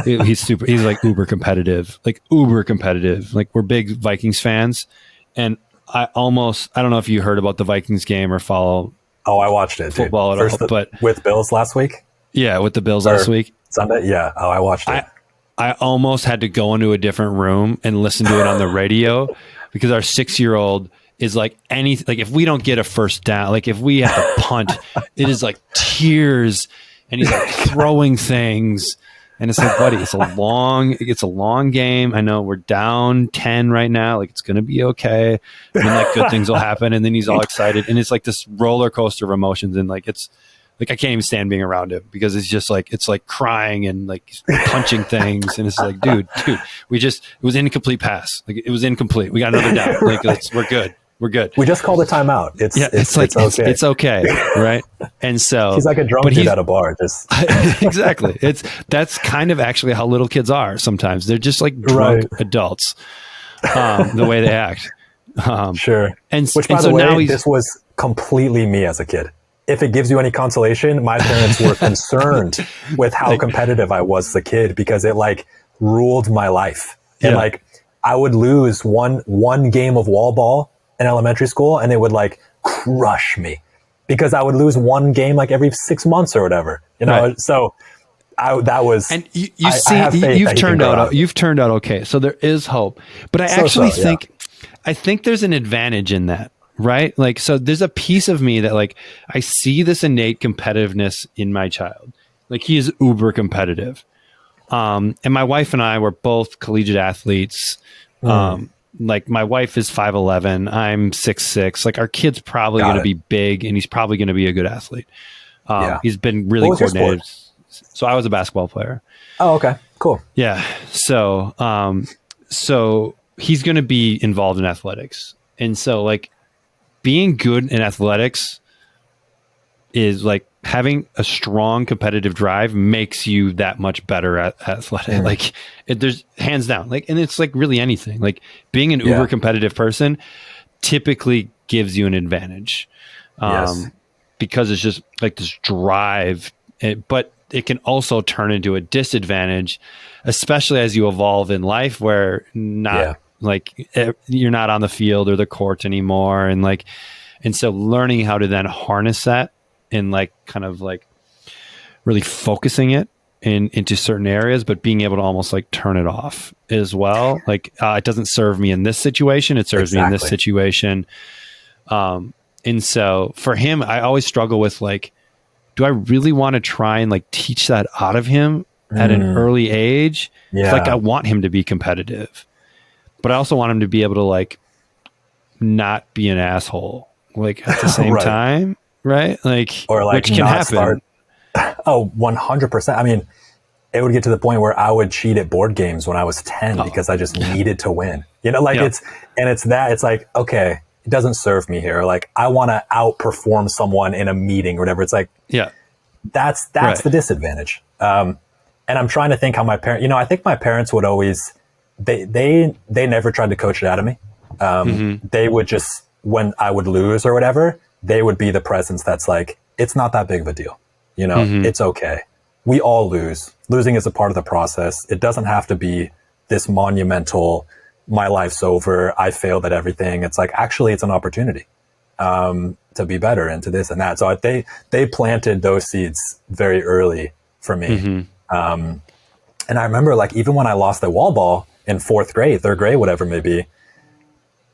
He's like uber competitive. Like we're big Vikings fans. And I don't know if you heard about the Vikings game or follow. Oh, I watched it. Football at all, but with Bills last week. Yeah. With the Bills last week. Sunday. Yeah. Oh, I watched it. I almost had to go into a different room and listen to it on the radio because our 6-year-old is like if we don't get a first down, like if we have to punt, it is like tears and he's like throwing things. And it's like, buddy, it's a long game. I know we're down 10 right now. Like it's going to be okay. And then like good things will happen. And then he's all excited. And it's like this roller coaster of emotions. And like, it's like, I can't even stand being around him because it's just like, it's like crying and like punching things. And it's like, dude, it was an incomplete pass. Like it was incomplete. We got another down. Like we're good. We just called a timeout. It's okay. Right. And so he's like a drunk dude at a bar. Just exactly. That's kind of actually how little kids are. Sometimes they're just like drunk adults, the way they act. Sure. Which by the way, this was completely me as a kid. If it gives you any consolation, my parents were concerned with how competitive I was as a kid because it like ruled my life. And like I would lose one game of wall ball in elementary school and it would like crush me because I would lose one game like every 6 months or whatever, So that was, and you've turned out okay. So there is hope, but I think there's an advantage in that, right? Like, so there's a piece of me that like, I see this innate competitiveness in my child. Like he is uber competitive. And my wife and I were both collegiate athletes. Like my wife is 5'11", I'm 6'6". Like our kid's probably going to be big and he's probably going to be a good athlete. He's been really What was your coordinated. sport? So I was a basketball player. Oh, okay, cool. Yeah. So, so he's going to be involved in athletics. And so like being good in athletics is like having a strong competitive drive makes you that much better at athletic. Like there's hands down, like, and it's like really anything, like being an uber competitive person typically gives you an advantage. Because it's just like this drive, but it can also turn into a disadvantage, especially as you evolve in life where like you're not on the field or the court anymore. And so learning how to then harness that and like kind of like really focusing it into certain areas, but being able to almost like turn it off as well. Like it doesn't serve me in this situation. It serves me in this situation. And so for him, I always struggle with like, do I really want to try and like teach that out of him at an early age? It's like I want him to be competitive, but I also want him to be able to like not be an asshole like at the same time. Right. Like, or like which can happen. 100%. I mean, it would get to the point where I would cheat at board games when I was 10 because I just needed to win, you know, like it's like, okay, it doesn't serve me here. Like I want to outperform someone in a meeting or whatever. It's like, that's the disadvantage. And I'm trying to think how my parents, you know, I think my parents would always, they never tried to coach it out of me. They would just, when I would lose or whatever, they would be the presence that's like, it's not that big of a deal. You know, it's okay. We all lose. Losing is a part of the process. It doesn't have to be this monumental, my life's over, I failed at everything. It's like, actually, it's an opportunity to be better and to this and that. So they planted those seeds very early for me. And I remember like, even when I lost the wall ball in third grade, whatever it may be,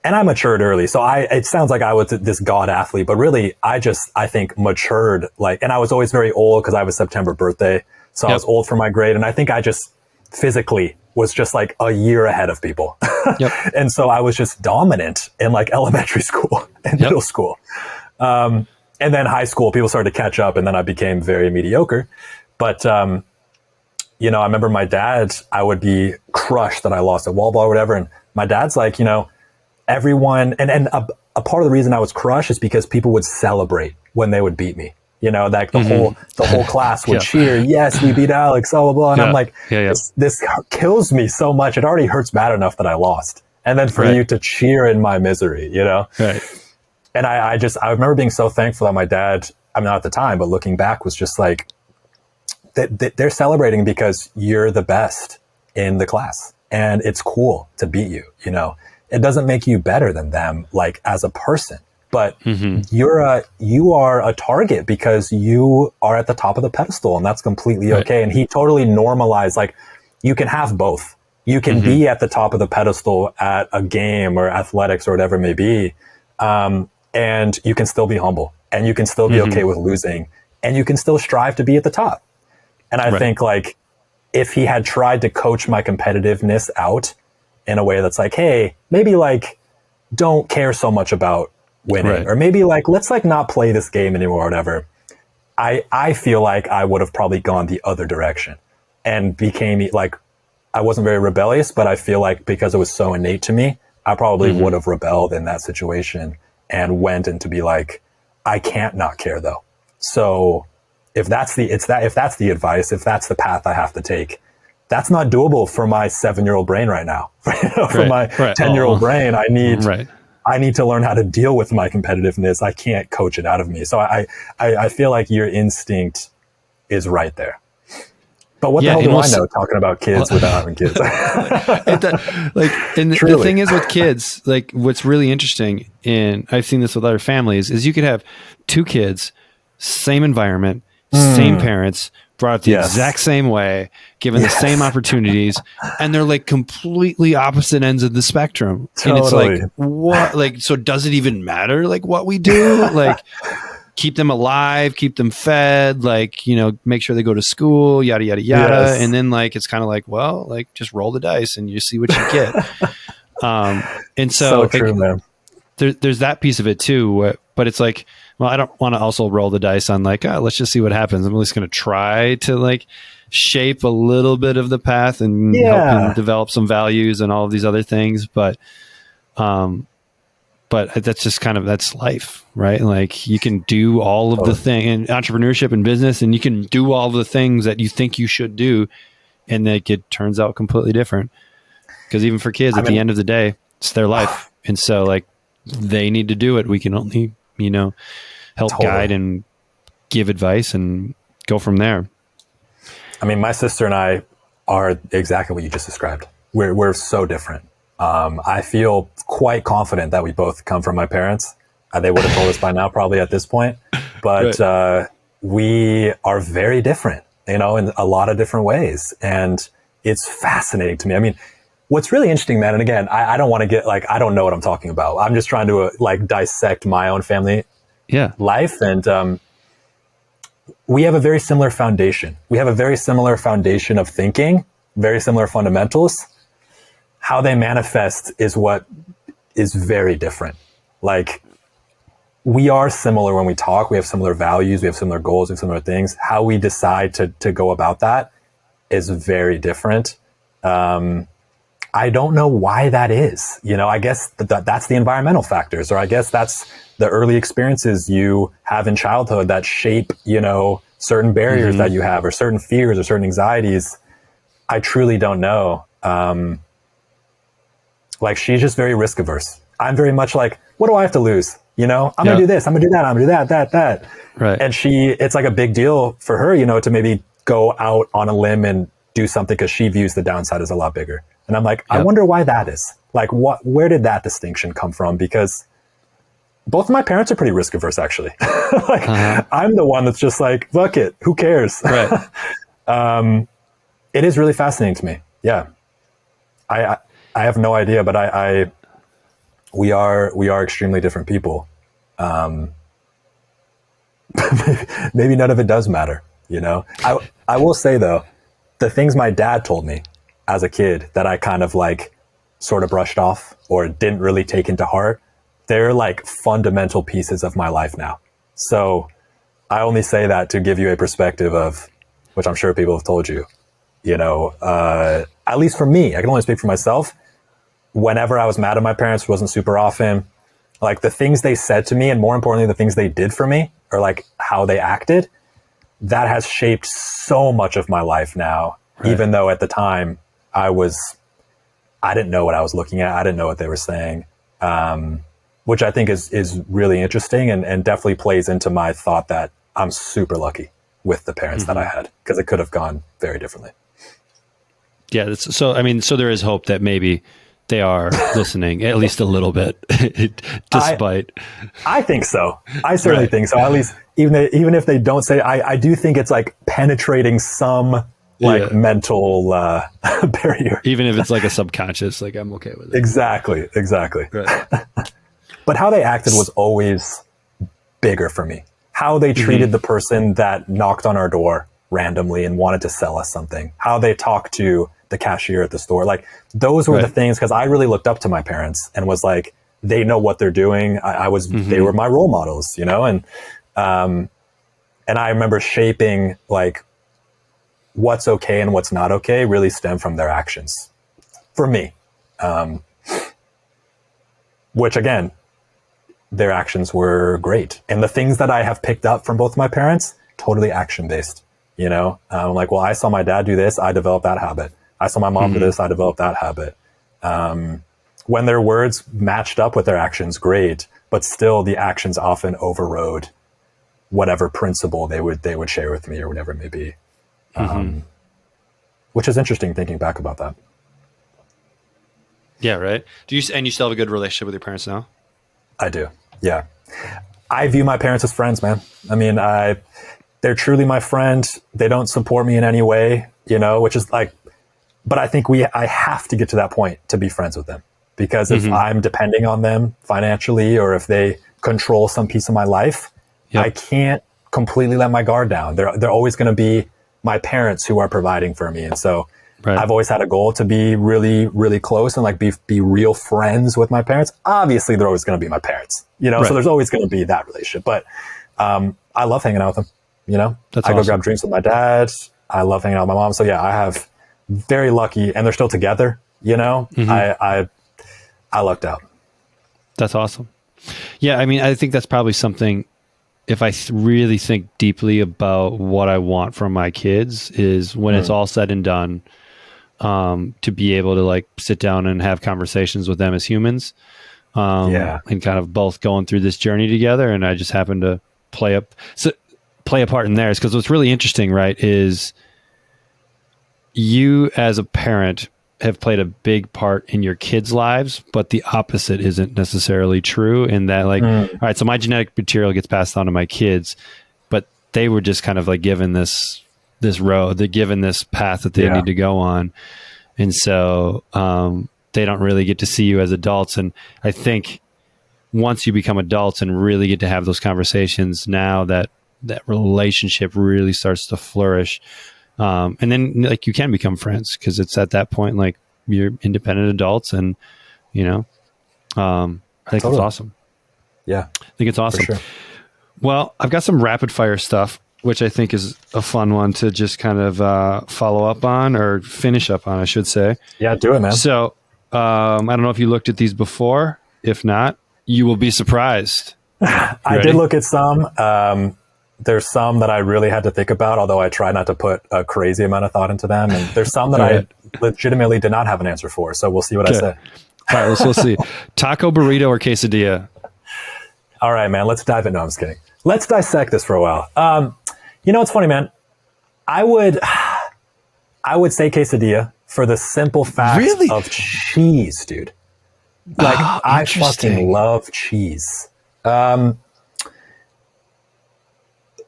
and I matured early. So it sounds like I was this god athlete, but really I think matured like, and I was always very old because I have a September birthday. So I was old for my grade. And I think I just physically was just like a year ahead of people. And so I was just dominant in like elementary school and middle school. And then high school, people started to catch up and then I became very mediocre. But, you know, I remember my dad, I would be crushed that I lost a wall ball or whatever. And my dad's like, you know, everyone, and a part of the reason I was crushed is because people would celebrate when they would beat me. You know, like the whole class would cheer. Yes, we beat Alex, blah, blah, blah. And I'm like, this kills me so much. It already hurts bad enough that I lost. And then for you to cheer in my misery, you know? And I remember being so thankful that my dad, I mean, not at the time, but looking back was just like, they're celebrating because you're the best in the class. And it's cool to beat you, you know? It doesn't make you better than them, like as a person, but you are a target because you are at the top of the pedestal and that's completely okay. And he totally normalized, like you can have both. You can be at the top of the pedestal at a game or athletics or whatever it may be. And you can still be humble and you can still be okay with losing and you can still strive to be at the top. And I think like if he had tried to coach my competitiveness out in a way that's like, hey, maybe like don't care so much about winning or maybe like, let's like not play this game anymore or whatever. I feel like I would have probably gone the other direction and became like, I wasn't very rebellious, but I feel like because it was so innate to me, I probably would have rebelled in that situation and went into be like, I can't not care though. So if that's the advice, if that's the path I have to take, that's not doable for my 7-year-old brain right now. For my 10-year-old brain, I need to learn how to deal with my competitiveness. I can't coach it out of me. So I feel like your instinct is right there. But what the hell do I know talking about kids without having kids? The thing is with kids, like what's really interesting, and I've seen this with other families, is you could have 2 kids, same environment, same parents, brought up the exact same way, given the same opportunities, and they're like completely opposite ends of the spectrum. And it's like, what? Like, so does it even matter? Like what we do? Like keep them alive, keep them fed, like, you know, make sure they go to school, yada, yada, yada. And then like, it's kind of like, well, like just roll the dice and you see what you get. And so true, man. There's that piece of it too, but it's like, well, I don't want to also roll the dice on like, let's just see what happens. I'm at least going to try to like shape a little bit of the path and help him develop some values and all of these other things. But that's just that's life, right? Like you can do all of the thing in entrepreneurship and business, and you can do all the things that you think you should do, and like it turns out completely different. Because even for kids, at the end of the day, it's their life, and so like they need to do it. We can only help guide and give advice and go from there. I mean, my sister and I are exactly what you just described. We're so different. I feel quite confident that we both come from my parents. They would have told us by now, probably at this point. But we are very different, in a lot of different ways. And it's fascinating to me. I mean, what's really interesting, man, and again, I don't want to get I don't know what I'm talking about. I'm just trying to dissect my own family life. And we have a very similar foundation. We have a very similar foundation of thinking, very similar fundamentals. How they manifest is what is very different. Like, we are similar when we talk. We have similar values. We have similar goals and similar things. How we decide to go about that is very different. I don't know why that is. I guess that's the environmental factors, or I guess that's the early experiences you have in childhood that shape, certain barriers that you have, or certain fears or certain anxieties. I truly don't know. She's just very risk averse. I'm very much like, what do I have to lose? I'm going to do this. I'm going to do that. I'm going to do that. Right. And it's like a big deal for her, to maybe go out on a limb and do something because she views the downside as a lot bigger. And I'm like, I wonder why that is. Like, where did that distinction come from? Because both of my parents are pretty risk averse, actually. I'm the one that's just like, fuck it. Who cares? Right. It is really fascinating to me. Yeah. I have no idea, but we are extremely different people. Maybe none of it does matter, I will say though, the things my dad told me as a kid that I kind of sort of brushed off or didn't really take into heart, they're fundamental pieces of my life now. So I only say that to give you a perspective of, which I'm sure people have told you, at least for me, I can only speak for myself. Whenever I was mad at my parents, wasn't super often, the things they said to me, and more importantly, the things they did for me, or how they acted, that has shaped so much of my life now. Right. Even though at the time I didn't know what I was looking at. I didn't know what they were saying, which I think is really interesting and definitely plays into my thought that I'm super lucky with the parents that I had, because it could have gone very differently. Yeah. So there is hope that maybe they are listening at least a little bit, despite. I think so. I certainly think so. At least even if they don't say, I do think it's penetrating some mental barrier. Even if it's a subconscious, I'm okay with it. Exactly. Right. But how they acted was always bigger for me. How they treated the person that knocked on our door randomly and wanted to sell us something. How they talked to the cashier at the store. Those were the things, because I really looked up to my parents and was they know what they're doing. They were my role models, and I remember shaping what's okay and what's not okay really stem from their actions for me. Which again, their actions were great. And the things that I have picked up from both my parents, totally action-based, well, I saw my dad do this, I developed that habit. I saw my mom do this, I developed that habit. When their words matched up with their actions, great, but still the actions often overrode whatever principle they would share with me or whatever it may be. Which is interesting thinking back about that. Yeah, right. You still have a good relationship with your parents now? I do. Yeah. I view my parents as friends, man. I mean, they're truly my friend. They don't support me in any way, which is but I think I have to get to that point to be friends with them, because if I'm depending on them financially, or if they control some piece of my life, I can't completely let my guard down. They're always going to be my parents who are providing for me. And so Right. I've always had a goal to be really, really close and like be real friends with my parents. Obviously, they're always going to be my parents, you know, so there's always going to be that relationship. But I love hanging out with them, you know. That's I go awesome. grab drinks with my dad. I love hanging out with my mom. So yeah, I have very lucky, and they're still together, you know. I lucked out. That's awesome. Yeah, I mean, I think that's probably something, if I really think deeply about what I want from my kids, is when it's all said and done, to be able to like sit down and have conversations with them as humans, and kind of both going through this journey together. And I just happen to play a part in theirs. Because what's really interesting, right, is you as a parent have played a big part in your kids' lives, but the opposite isn't necessarily true, in that like, all right, so my genetic material gets passed on to my kids, but they were just kind of like given this road, they're given this path that they need to go on. And so, they don't really get to see you as adults. And I think once you become adults and really get to have those conversations, now that relationship really starts to flourish. And then like you can become friends, because it's at that point, like, you're independent adults, and, you know, I think it's awesome. Yeah. I think it's awesome. For sure. Well, I've got some rapid fire stuff, which I think is a fun one to just kind of follow up on, or finish up on, I should say. Yeah, do it, man. So I don't know if you looked at these before. If not, you will be surprised. I did look at some. There's some that I really had to think about, although I try not to put a crazy amount of thought into them. And there's some that I legitimately did not have an answer for. So we'll see what I say. All right, let's see. Taco, burrito, or quesadilla? All right, man, let's dive in. No, I'm just kidding. Let's dissect this for a while. You know, it's funny, man. I would say quesadilla for the simple fact of cheese, dude. Like, I fucking love cheese.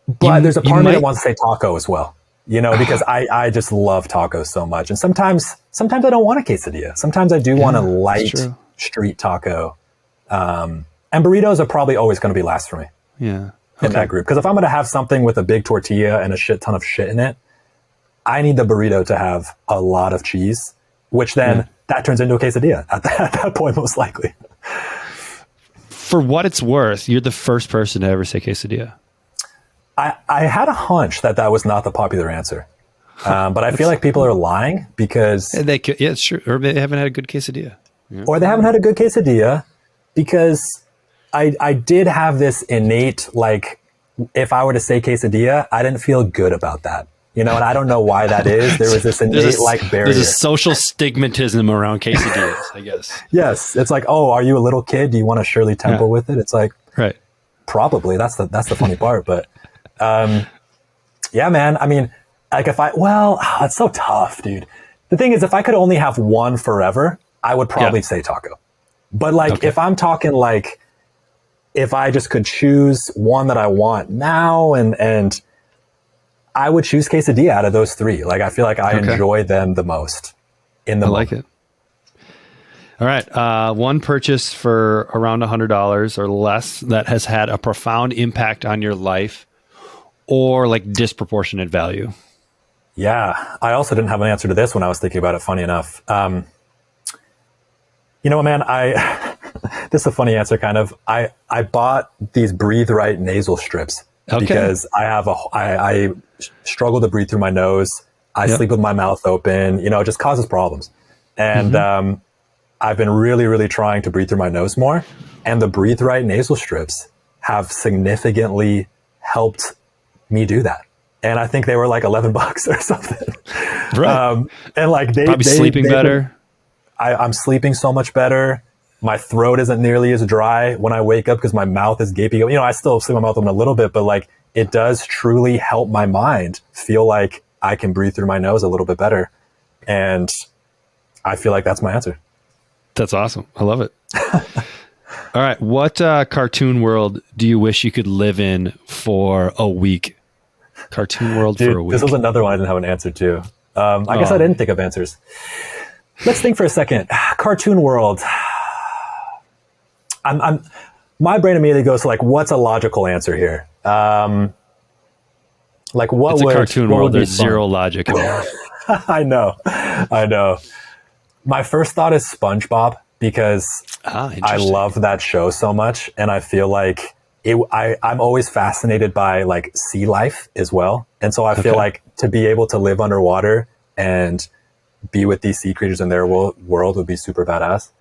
But there's a part of me that wants to say taco as well, you know, because I just love tacos so much. And sometimes I don't want a quesadilla. Sometimes I do want a light street taco. And burritos are probably always going to be last for me. Yeah. In that group. Because if I'm going to have something with a big tortilla and a shit ton of shit in it, I need the burrito to have a lot of cheese, which then that turns into a quesadilla at that point, most likely. For what it's worth, you're the first person to ever say quesadilla. I had a hunch that was not the popular answer. But I feel like people are lying because... it's true. Or they haven't had a good quesadilla. Yeah. Or they haven't had a good quesadilla, because I did have this innate, like, if I were to say quesadilla, I didn't feel good about that. You know, and I don't know why that is. There was this innate, barrier. There's a social stigmatism around quesadillas, I guess. Yes. It's like, oh, are you a little kid? Do you want a Shirley Temple with it? It's like, probably. That's the funny part. But... yeah, man. I mean, like it's so tough, dude. The thing is, if I could only have one forever, I would probably say taco. But like, if I'm talking like, if I just could choose one that I want now, and I would choose quesadilla out of those three. Like, I feel like I enjoy them the most in the moment. Like it. All right. One purchase for around $100 or less that has had a profound impact on your life, or like disproportionate value. Yeah. I also didn't have an answer to this when I was thinking about it, funny enough. You know what, man, this is a funny answer, kind of. I bought these Breathe Right nasal strips because I struggle to breathe through my nose. I sleep with my mouth open, you know, it just causes problems. And, I've been really, really trying to breathe through my nose more. And the Breathe Right nasal strips have significantly helped me do that. And I think they were like $11 or something. Right. And like probably sleeping better. I'm sleeping so much better. My throat isn't nearly as dry when I wake up because my mouth is gaping. You know, I still sleep my mouth open a little bit, but like, it does truly help my mind feel like I can breathe through my nose a little bit better. And I feel like that's my answer. That's awesome. I love it. All right. What cartoon world do you wish you could live in for a week? Cartoon world for a week. This was another one I didn't have an answer to. I guess I didn't think of answers. Let's think for a second. Cartoon world. My brain immediately goes to like, what's a logical answer here? Like, what it's would... a cartoon world. There's zero logic in there. I know. My first thought is SpongeBob because I love that show so much. And I feel like I'm always fascinated by like sea life as well. And so I feel like to be able to live underwater and be with these sea creatures in their world would be super badass.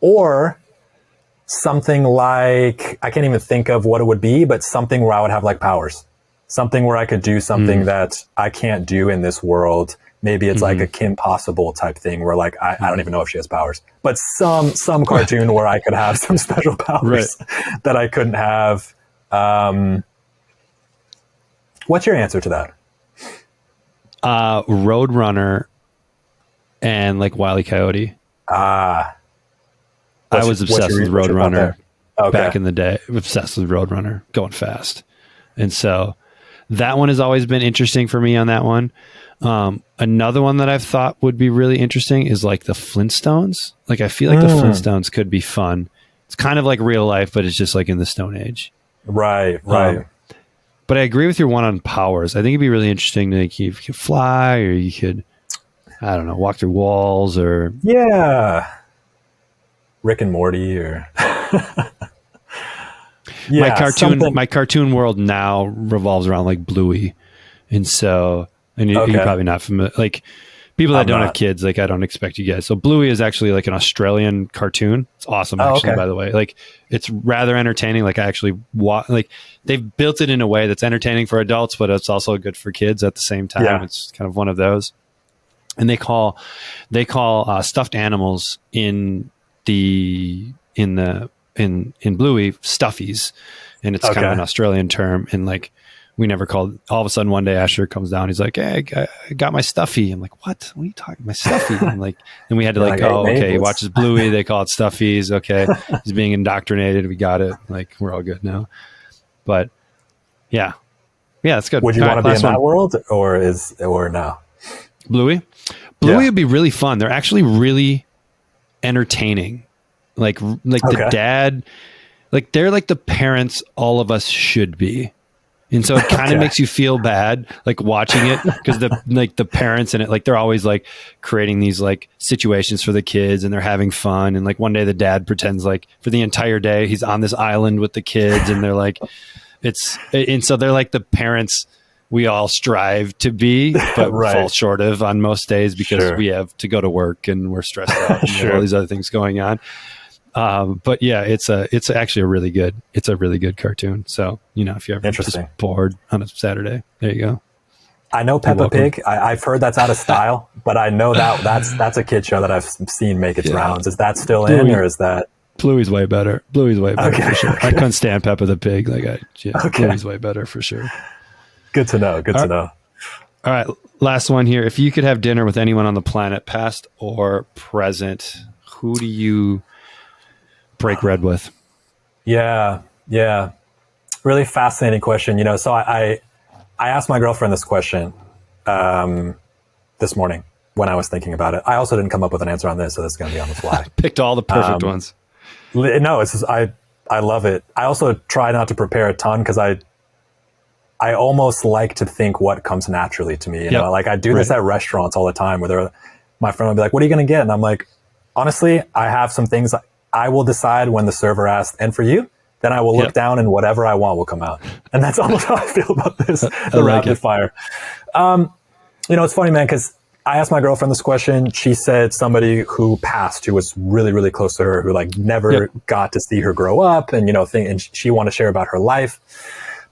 Or something like, I can't even think of what it would be, but something where I would have like powers, something where I could do something that I can't do in this world. Maybe it's like a Kim Possible type thing where like, I don't even know if she has powers, but some cartoon where I could have some special powers that I couldn't have. What's your answer to that? Roadrunner and like Wile E. Coyote. I was obsessed with Roadrunner back in the day. Obsessed with Roadrunner, going fast. And so that one has always been interesting for me on that one. Another one that I've thought would be really interesting is like the Flintstones. Like I feel like the Flintstones could be fun. It's kind of like real life, but it's just like in the Stone Age. Right. But I agree with your one on powers. I think it'd be really interesting to like, you could fly or you could, I don't know, walk through walls or... Yeah. Rick and Morty or... my cartoon world now revolves around like Bluey. And so, and you're probably not familiar. Like people that don't have kids, like I don't expect you guys. So Bluey is actually like an Australian cartoon. It's awesome, actually, by the way. Like it's rather entertaining. Like I actually like they've built it in a way that's entertaining for adults, but it's also good for kids at the same time. Yeah. It's kind of one of those. And they call stuffed animals in Bluey stuffies, and it's kind of an Australian term. And like we never called. All of a sudden, one day Asher comes down. He's like, "Hey, I got my stuffy." I'm like, "What? What are you talking? My stuffy?" And like, and we had to like, "Oh, okay." He watches Bluey. They call it stuffies. Okay, he's being indoctrinated. We got it. Like we're all good now. But yeah, it's good. Would you want to be in that world, or no? Bluey would be really fun. They're actually really entertaining. Like the dad, like they're like the parents all of us should be. And so it kind of makes you feel bad, like watching it, because the parents in it, like they're always like creating these like situations for the kids and they're having fun. And like one day the dad pretends like for the entire day he's on this island with the kids, and they're like, and so they're like the parents we all strive to be, but fall short of on most days because we have to go to work and we're stressed out and all these other things going on. But yeah, it's actually a really good cartoon. So, you know, if you're ever just bored on a Saturday, there you go. I know Peppa Pig. I've heard that's out of style, but I know that's a kid show that I've seen make its rounds. Is that still in, or is that? Bluey's way better. For sure. I couldn't stand Peppa the Pig. Bluey's way better for sure. Good to know. All right. Last one here. If you could have dinner with anyone on the planet, past or present, who do you break bread with? Yeah. Really fascinating question. You know, so I asked my girlfriend this question this morning when I was thinking about it. I also didn't come up with an answer on this, so this is going to be on the fly. Picked all the perfect ones. No, it's just, I love it. I also try not to prepare a ton because I almost like to think what comes naturally to me. You know, like I do this at restaurants all the time where my friend will be like, "What are you going to get?" And I'm like, honestly, I have some things I will decide when the server asks. And for you, then I will look down and whatever I want will come out. And that's almost how I feel about this, the rapid fire. You know, it's funny, man, because I asked my girlfriend this question. She said somebody who passed, who was really, really close to her, who like never got to see her grow up and, you know, and she wanted to share about her life.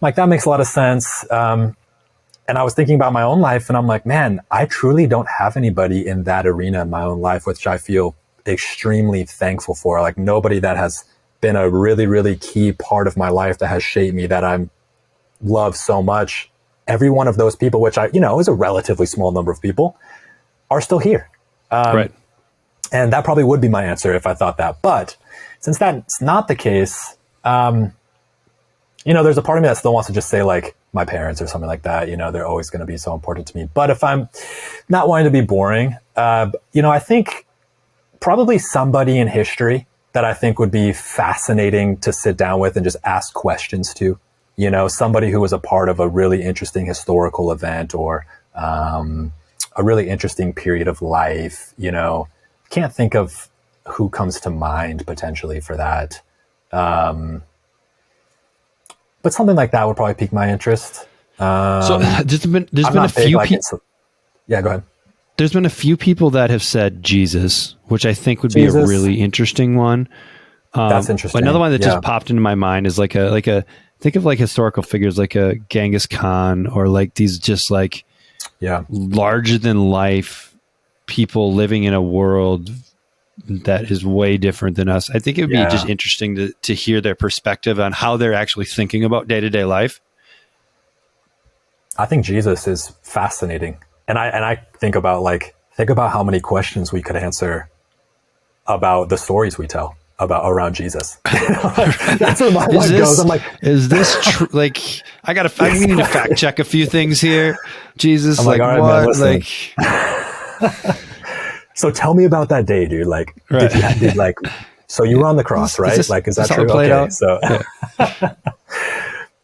Like, that makes a lot of sense. And I was thinking about my own life and I'm like, man, I truly don't have anybody in that arena in my own life, which I feel extremely thankful for. Like nobody that has been a really, really key part of my life that has shaped me, that I love so much. Every one of those people, which is a relatively small number of people, are still here. And that probably would be my answer if I thought that. But since that's not the case, there's a part of me that still wants to just say like my parents or something like that. You know, they're always going to be so important to me. But if I'm not wanting to be boring, I think probably somebody in history that I think would be fascinating to sit down with and just ask questions to, you know, somebody who was a part of a really interesting historical event or a really interesting period of life. Can't think of who comes to mind potentially for that. But something like that would probably pique my interest. So there's been a few people. Yeah, go ahead. There's been a few people that have said Jesus, which I think would be a really interesting one. That's interesting. Another one that just popped into my mind is think of like historical figures like a Genghis Khan, or like these just like larger than life people living in a world that is way different than us. I think it would be just interesting to hear their perspective on how they're actually thinking about day-to-day life. I think Jesus is fascinating. And I think about how many questions we could answer about the stories we tell around Jesus. That's where my mind goes. I'm like, is this true? Like, I need to fact check a few things here. Jesus, I'm like all right, what? Man, like, so tell me about that day, dude. Like, so you were on the cross, right? Is that true? Okay, out? So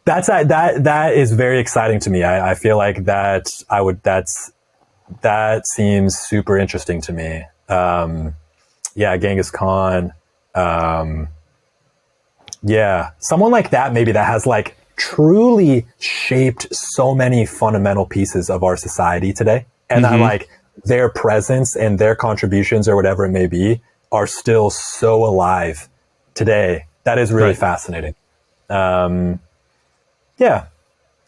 that is very exciting to me. I feel like that seems super interesting to me. Genghis Khan. Someone like that, maybe that has like truly shaped so many fundamental pieces of our society today. And that like their presence and their contributions or whatever it may be are still so alive today. That is really fascinating.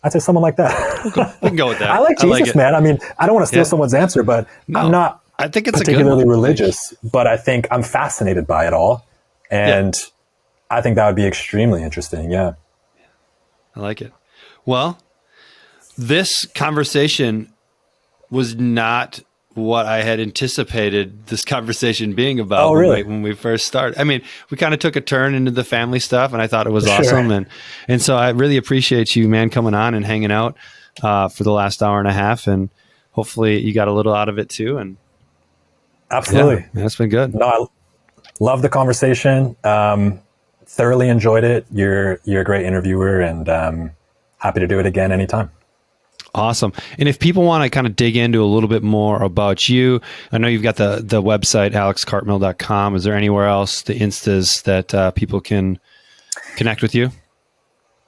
I'd say someone like that. We can go with that. I like Jesus, man. I mean, I don't want to steal someone's answer, but I'm not particularly religious, but I think I'm fascinated by it all. And I think that would be extremely interesting. Yeah. I like it. Well, this conversation was not what I had anticipated this conversation being about when we first started. I mean, we kind of took a turn into the family stuff, and I thought it was awesome. And so I really appreciate you, man, coming on and hanging out for the last hour and a half. And hopefully you got a little out of it too. And absolutely. That's been good. No, I love the conversation. Thoroughly enjoyed it. You're a great interviewer, and happy to do it again anytime. Awesome. And if people want to kind of dig into a little bit more about you, I know you've got the website, alexcartmill.com. Is there anywhere else, the Instas, that people can connect with you?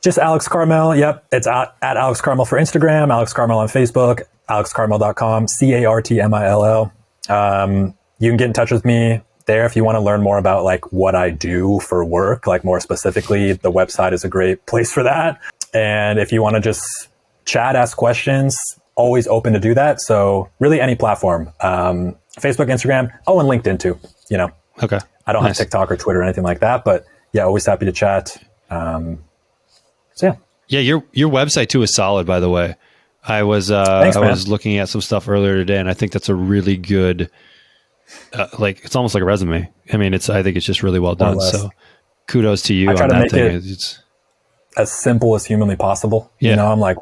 Just Alex Cartmill. Yep. It's at Alex Cartmill for Instagram, Alex Cartmill on Facebook, alexcartmill.com, CARTMILL. You can get in touch with me there if you want to learn more about like what I do for work, like more specifically, the website is a great place for that. And if you want to just chat, ask questions, always open to do that. So really any platform, Facebook, Instagram, and LinkedIn too, Okay. I don't have TikTok or Twitter or anything like that, but always happy to chat. Your website too is solid, by the way. I was looking at some stuff earlier today, and I think that's a really good, it's almost like a resume. I mean, I think it's just really well done. So kudos to you on that thing. It's as simple as humanly possible. I'm like,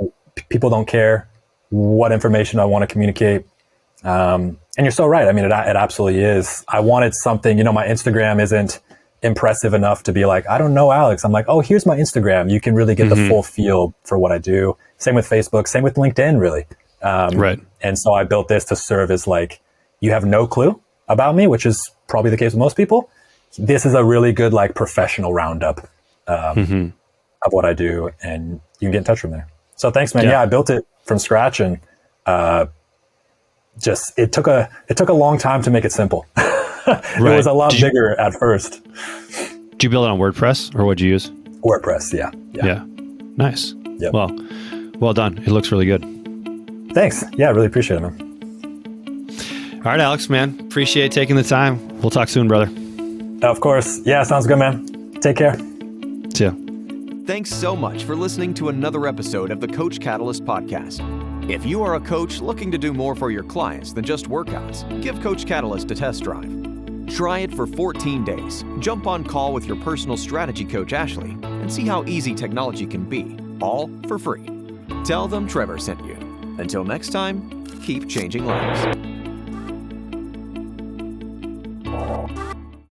people don't care what information I want to communicate. And you're so right. I mean, it absolutely is. I wanted something, my Instagram isn't impressive enough to be like, I don't know, Alex. I'm like, oh, here's my Instagram. You can really get the full feel for what I do. Same with Facebook, same with LinkedIn, really. Right. And so I built this to serve as like, you have no clue about me, which is probably the case with most people. This is a really good, like professional roundup of what I do, and you can get in touch from there. So thanks, man. Yeah, I built it from scratch, and it took a long time to make it simple. It was a lot bigger at first. Did you build it on WordPress, or what'd you use? WordPress, yeah. Nice. Yep. Well done. It looks really good. Thanks. Yeah, I really appreciate it, man. All right, Alex, man. Appreciate taking the time. We'll talk soon, brother. Of course. Yeah, sounds good, man. Take care. See ya. Thanks so much for listening to another episode of the Coach Catalyst podcast. If you are a coach looking to do more for your clients than just workouts, give Coach Catalyst a test drive. Try it for 14 days. Jump on call with your personal strategy coach, Ashley, and see how easy technology can be, all for free. Tell them Trevor sent you. Until next time, keep changing lives.